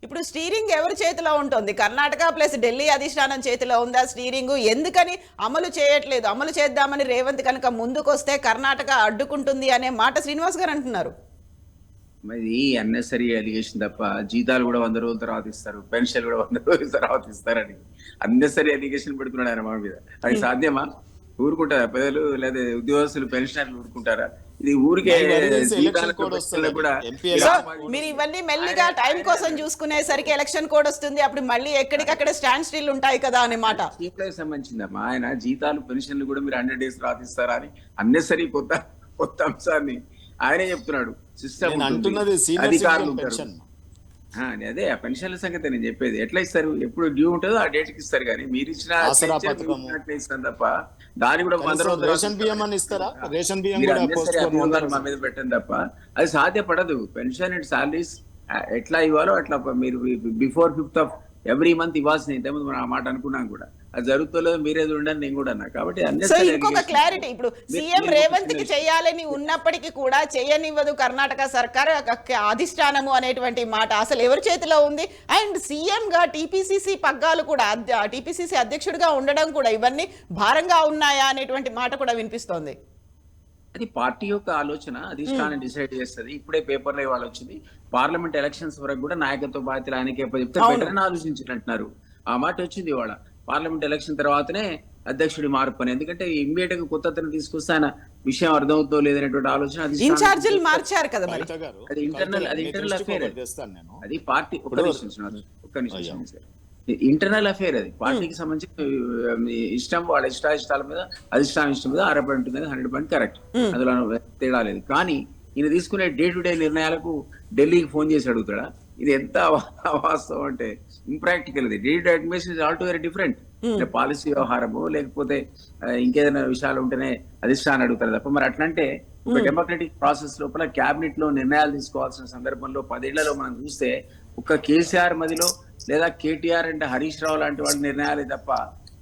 ఇప్పుడు స్టీరింగ్ ఎవరి చేతిలో ఉంటుంది? కర్ణాటక ప్లస్ ఢిల్లీ అధిష్టానం చేతిలో ఉందా స్టీరింగ్? ఎందుకని అమలు చేయట్లేదు? అమలు చేద్దామని రేవంత్ కనుక ముందుకు వస్తే కర్ణాటక అడ్డుకుంటుంది అనే మాట శ్రీనివాస్ గారు అంటున్నారు.
మరి అన్నెసరీ అలిగేషన్ తప్ప, జీతాలు కూడా 100 రోజుల తర్వాత ఇస్తారు, పెన్షన్ కూడా 100 రోజుల తర్వాత ఇస్తారని అన్నెసరీ అలిగేషన్ పెడుతున్నాడు ఆయన మా మీద. అది సాధ్యమా? ఊరుకుంటారా ప్రజలు? లేదా ఉద్యోగస్తులు పెన్షనర్లు ఊరుకుంటారా? ఇది ఊరికే కూడా.
మీరు ఇవన్నీ మెల్లిగా టైం కోసం చూసుకునేసరికి ఎలక్షన్ కోడ్ వస్తుంది, అప్పుడు మళ్ళీ ఎక్కడికక్కడ స్టాండ్ స్టిల్ ఉంటాయి కదా అనే మాట.
సంబంధించిందమ్మా. ఆయన జీతాలు పెన్షన్లు కూడా మీరు 100 days తర్వాత ఇస్తారా అని అన్నెసరీ కొత్త అంశాన్ని ఆయనే చెప్తున్నాడు. సిస్టమ్
అంటున్నది
అధికారులు ఉంటారు. అదే ఆ పెన్షన్ల సంగతి నేను చెప్పేది. ఎట్లా ఇస్తారు? ఎప్పుడు డ్యూ ఉంటుందో ఆ డేట్ కి ఇస్తారు. కానీ మీరు ఇచ్చిన ఇస్తాను తప్ప దాని కూడా 100 రోజులు మా మీద పెట్టండి తప్ప అది సాధ్యపడదు. పెన్షన్ అండ్ సాలరీస్ ఎట్లా ఇవ్వాలో అట్లా మీరు before 5th of every month ఇవ్వాల్సింది. ఇంతకుముందు మనం ఆ మాట అనుకున్నాం కూడా. అది జరుగుతలేదు, మీరే చూడండి, నేను కూడా అన్నా. కాబట్టి
ఇంకొక క్లారిటీ, ఇప్పుడు సీఎం రేవంత్ కి చేయాలని ఉన్నప్పటికీ కూడా చేయనివ్వదు కర్ణాటక సర్కార్ అధిష్టానము అనేటువంటి మాట అసలు ఎవరి చేతిలో ఉంది? అండ్ సీఎం గా టీపీసీసీ పగ్గాలు కూడా, టీపీసీసీ అధ్యక్షుడిగా ఉండడం కూడా ఇవన్నీ భారంగా ఉన్నాయా అనేటువంటి మాట కూడా వినిపిస్తోంది.
అది పార్టీ యొక్క ఆలోచన, అధిష్టానం డిసైడ్ చేస్తుంది. ఇప్పుడే పేపర్లో ఇవాళ వచ్చింది, పార్లమెంట్ ఎలక్షన్స్ వరకు కూడా నాయకత్వ బాధ్యతలు ఆయనకే చెప్తే బెటర్ అని ఆలోచించినట్టున్నారు. ఆ మాట వచ్చింది ఇవాళ. పార్లమెంట్ ఎలక్షన్ తర్వాతనే అధ్యక్షుడి మార్పు అని. ఎందుకంటే ఇమ్మీడియట్ గా కొత్త అతను తీసుకొస్తే ఆయన విషయం అర్థమవుతో లేదనేటువంటి ఆలోచన అది
ఇన్ఛార్జీలు మార్చారు కదా మరి.
కవిత గారు,
అది internal-
కవిత గారు,
అది
మీ
internal
దృష్టికి
affair.
ఒకటి తెస్తాను నేను.
అది పార్టీ ఒక్క నిమిషం సార్, ఇంటర్నల్ అఫేర్ అది పార్టీకి సంబంధించిన ఇష్టం, వాళ్ళ ఇష్టాల మీద అధిష్టానం మీద 60% ఉంటుంది, 100% కరెక్ట్, అందులో తేడా లేదు. కానీ ఈయన తీసుకునే డే టు డే నిర్ణయాలకు ఢిల్లీకి ఫోన్ చేసి అడుగుతాడా? ఇది ఎంత వాస్తవం అంటే ఇంప్రాక్టికల్. ఇది day to day administration is all to very different. Policy వ్యవహారము లేకపోతే ఇంకేదైనా విషయాలు ఉంటేనే అధిష్టానం అడుగుతారు తప్ప. మరి అట్లంటే ఒక డెమోక్రటిక్ ప్రాసెస్ లోపల క్యాబినెట్ లో నిర్ణయాలు తీసుకోవాల్సిన సందర్భంలో 10 ఏళ్లలో మనం చూస్తే ఒక్క కేసీఆర్ మదిలో లేదా కేటీఆర్ అంటే హరీష్ రావు లాంటి వాళ్ళ నిర్ణయాలే తప్ప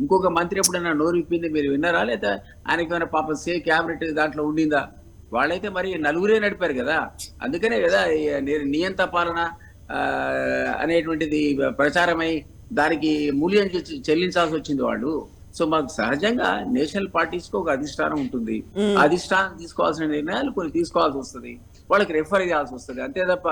ఇంకొక మంత్రి ఎప్పుడైనా నోరు విప్పింది మీరు విన్నారా? లేదా ఆయనకి ఏమైనా పాపం క్యాబినెట్ దాంట్లో ఉండిందా? వాళ్ళైతే మరి నలుగురే నడిపారు కదా. అందుకనే కదా నియంత పాలన అనేటువంటిది ప్రచారమై దానికి మూల్యం చెల్లించాల్సి వచ్చింది వాళ్ళు. సో మాకు సహజంగా నేషనల్ పార్టీస్ కు ఒక అధిష్టానం ఉంటుంది. అధిష్టానం తీసుకోవాల్సిన నిర్ణయాలు కొన్ని తీసుకోవాల్సి వస్తుంది, వాళ్ళకి రెఫర్ చేయాల్సి వస్తుంది. అంతే తప్ప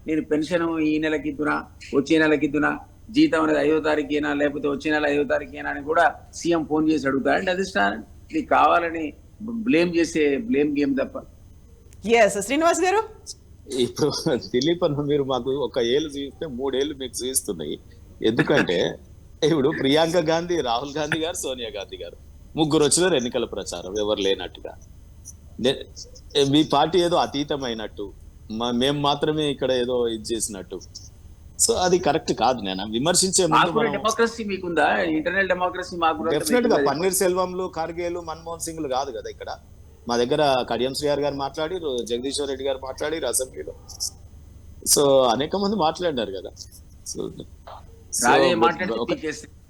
నేను పెన్షన్ ఈ నెలకి ఇద్దునా, వచ్చే నెలకి ఇద్దునా, జీతం అనేది 5వ తారీఖేనా లేకపోతే వచ్చే నెల 5వ తారీఖేనా అని కూడా సీఎం ఫోన్ చేసి అడుగుతాడు. అంటే అధిష్టానం ఇది కావాలని బ్లేమ్ గేమ్ తప్ప.
శ్రీనివాస్ గారు,
ఇప్పుడు దిలీప్ అన్న మీరు మాకు ఒక ఏళ్ళు చూపిస్తే 3 ఏళ్ళు మీకు చూపిస్తున్నాయి. ఎందుకంటే ఇప్పుడు ప్రియాంక గాంధీ, రాహుల్ గాంధీ గారు, సోనియా గాంధీ గారు ముగ్గురు వచ్చినారు ఎన్నికల ప్రచారం, ఎవరు లేనట్టుగా. మీ పార్టీ ఏదో అతీతమైనట్టు, మేము మాత్రమే ఇక్కడ ఏదో ఇది చేసినట్టు. సో అది కరెక్ట్ కాదు. నేను విమర్శించే
డెమోక్రసీ మీకుందా? ఇంటర్నల్ డెమోక్రసీ మాకు
డెఫినెట్ గా పన్నీర్ సెల్వంలు, ఖర్గేలు, మన్మోహన్ సింగ్లు కాదు కదా ఇక్కడ. మా దగ్గర కడియం శ్రీఆర్ గారు మాట్లాడిరు, జగదీశ్వర్ రెడ్డి గారు మాట్లాడిరు అసెంబ్లీలో. సో అనేక మంది మాట్లాడినారు కదా. సో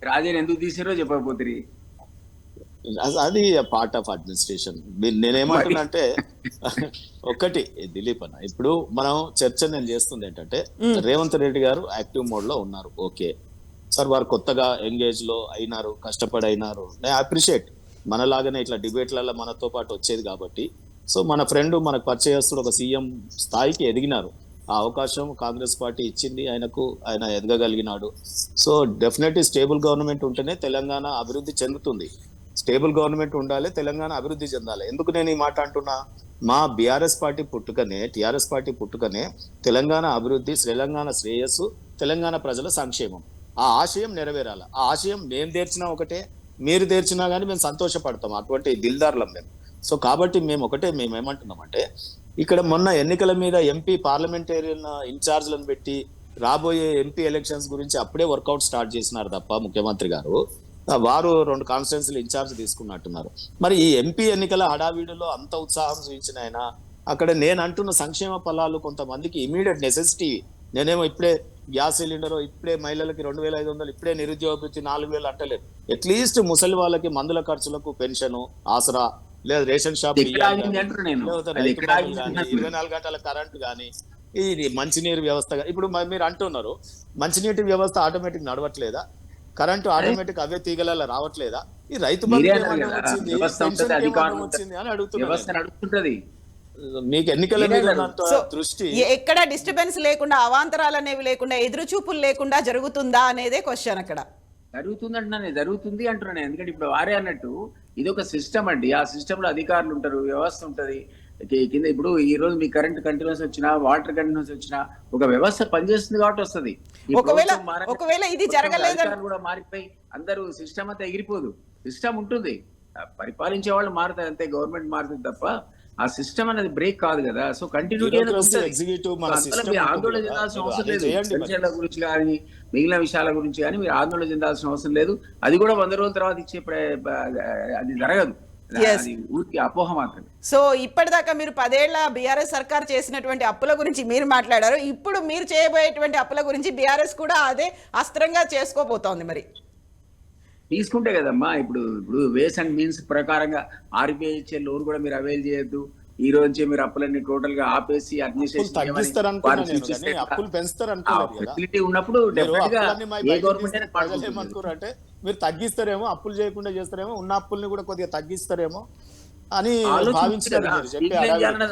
రాజేని ఎందుకు తీసారో చెప్పకపోతే
అది పార్ట్ ఆఫ్ అడ్మినిస్ట్రేషన్. నేనేమంటున్నా అంటే ఒక్కటి దిలీప్ అన్న, ఇప్పుడు మనం చర్చ నేను చేస్తుంది ఏంటంటే రేవంత్ రెడ్డి గారు యాక్టివ్ మోడ్ లో ఉన్నారు. ఓకే సార్, వారు కొత్తగా ఎంగేజ్ లో అయినారు, కష్టపడి అయినారు, నేను అప్రిషియేట్. మనలాగానే ఇట్లా డిబేట్లలో మనతో పాటు వచ్చేది కాబట్టి. సో మన ఫ్రెండ్ మనకు పరిచయస్తుడు ఒక సీఎం స్థాయికి ఎదిగినారు. ఆ అవకాశం కాంగ్రెస్ పార్టీ ఇచ్చింది ఆయనకు, ఆయన ఎదగగలిగినాడు. సో డెఫినెట్లీ స్టేబుల్ గవర్నమెంట్ ఉంటేనే తెలంగాణ అభివృద్ధి చెందుతుంది. స్టేబుల్ గవర్నమెంట్ ఉండాలి, తెలంగాణ అభివృద్ధి చెందాలి. ఎందుకు నేను ఈ మాట అంటున్నా? మా బీఆర్ఎస్ పార్టీ పుట్టుకనే, టీఆర్ఎస్ పార్టీ పుట్టుకనే తెలంగాణ అభివృద్ధి, తెలంగాణ శ్రేయస్సు, తెలంగాణ ప్రజల సంక్షేమం. ఆ ఆశయం నెరవేరాలి. ఆ ఆశయం మేము తీర్చినా ఒకటే, మీరు తీర్చినా కానీ మేము సంతోషపడతాం. అటువంటి దిల్దారులం మేము. సో కాబట్టి మేము ఏమంటున్నామంటే, ఇక్కడ మొన్న ఎన్నికల మీద ఎంపీ పార్లమెంటేరియన్ ఇన్ఛార్జ్లను పెట్టి రాబోయే ఎంపీ ఎలక్షన్స్ గురించి అప్పుడే వర్కౌట్ స్టార్ట్ చేసినారు తప్ప ముఖ్యమంత్రి గారు. వారు 2 కాన్స్టిట్యున్సీలు ఇన్ఛార్జ్ తీసుకున్నట్టున్నారు. మరి ఈ ఎంపీ ఎన్నికల హడావిడిలో అంత ఉత్సాహం చూపించిన ఆయన అక్కడ నేను అంటున్న సంక్షేమ ఫలాలు కొంతమందికి ఇమీడియట్ నెసెసిటీ. నేనేమో ఇప్పుడే గ్యాస్ సిలిండర్, ఇప్పుడే మహిళలకి 2500, ఇప్పుడే నిరుద్యోగ భృతి 4000 అంటలేదు. అట్లీస్ట్ ముసలి వాళ్ళకి మందుల ఖర్చులకు పెన్షన్, ఆసరా, లేదా రేషన్ షాప్, 24 గంటల కరెంటు కానీ, ఇది మంచినీరు వ్యవస్థ. ఇప్పుడు మీరు అంటున్నారు మంచినీటి వ్యవస్థ ఆటోమేటిక్ నడవట్లేదా? కరెంటు ఆటోమేటిక్ అవే తీగల రావట్లేదా? ఈ రైతు బంధు వచ్చింది అని అడుగుతున్నారు. మీకు ఎన్నికల మీద దృష్టి
ఎక్కడ డిస్టర్బెన్స్ లేకుండా, అవాంతరాలు అనేవి లేకుండా, ఎదురు చూపులు లేకుండా జరుగుతుందా అనేదే క్వశ్చన్. అక్కడ
జరుగుతుంది అంటున్నాను. ఎందుకంటే ఇప్పుడు వారే అన్నట్టు ఇది ఒక సిస్టమ్ అండి. ఆ సిస్టమ్ లో అధికారులు ఉంటారు, వ్యవస్థ ఉంటది కింద. ఇప్పుడు ఈ రోజు మీ కరెంట్ కంటిన్యూస్ వచ్చినా, వాటర్ కంటిన్యూస్ వచ్చినా ఒక వ్యవస్థ పనిచేస్తుంది కాబట్టి వస్తుంది.
ఒకవేళ ఇది జరగలేదు
కూడా మారిపోయి అందరూ సిస్టమ్ అంతా ఎగిరిపోదు. సిస్టమ్ ఉంటుంది, పరిపాలించే వాళ్ళు మారుతారు అంతే, గవర్నమెంట్ మారుతుంది తప్ప ఆ సిస్టమ్ అనేది బ్రేక్ కాదు కదా. సో కంటిన్యూటీ ఆందోళన చెందాల్సిన అవసరం లేదు. పెన్షన్ల గురించి కానీ, మిగిలిన విషయాల గురించి కానీ మీరు ఆందోళన చెందాల్సిన అవసరం లేదు. అది కూడా 100 రోజుల తర్వాత ఇచ్చే అది జరగదు. ఊరికి అపోహ మాత్రమే.
సో ఇప్పటిదాకా మీరు 10 ఏళ్ల బీఆర్ఎస్ సర్కార్ చేసినటువంటి అప్పుల గురించి మీరు మాట్లాడారు. ఇప్పుడు మీరు చేయబోయేటువంటి అప్పుల గురించి బీఆర్ఎస్ కూడా అదే అస్త్రంగా చేసుకోబోతోంది. మరి
తీసుకుంటే కదమ్మా, ఇప్పుడు వేస్ అండ్ మీన్స్ ప్రకారంగా ఆర్బీఐ ఇచ్చే లోన్ కూడా మీరు అవైల్ చేయొద్దు. ఈ రోజు మీరు అప్పులన్నీ టోటల్ గా ఆపేసి ఫెసిలిటీ ఉన్నప్పుడు డెఫినెట్ గా ఏ గవర్నమెంట్
అంటే మీరు తగ్గిస్తారేమో, అప్పులు చేయకుండా చేస్తారేమో, ఉన్న అప్పుల్ని కూడా కొద్దిగా తగ్గిస్తారేమో అని భావించారు.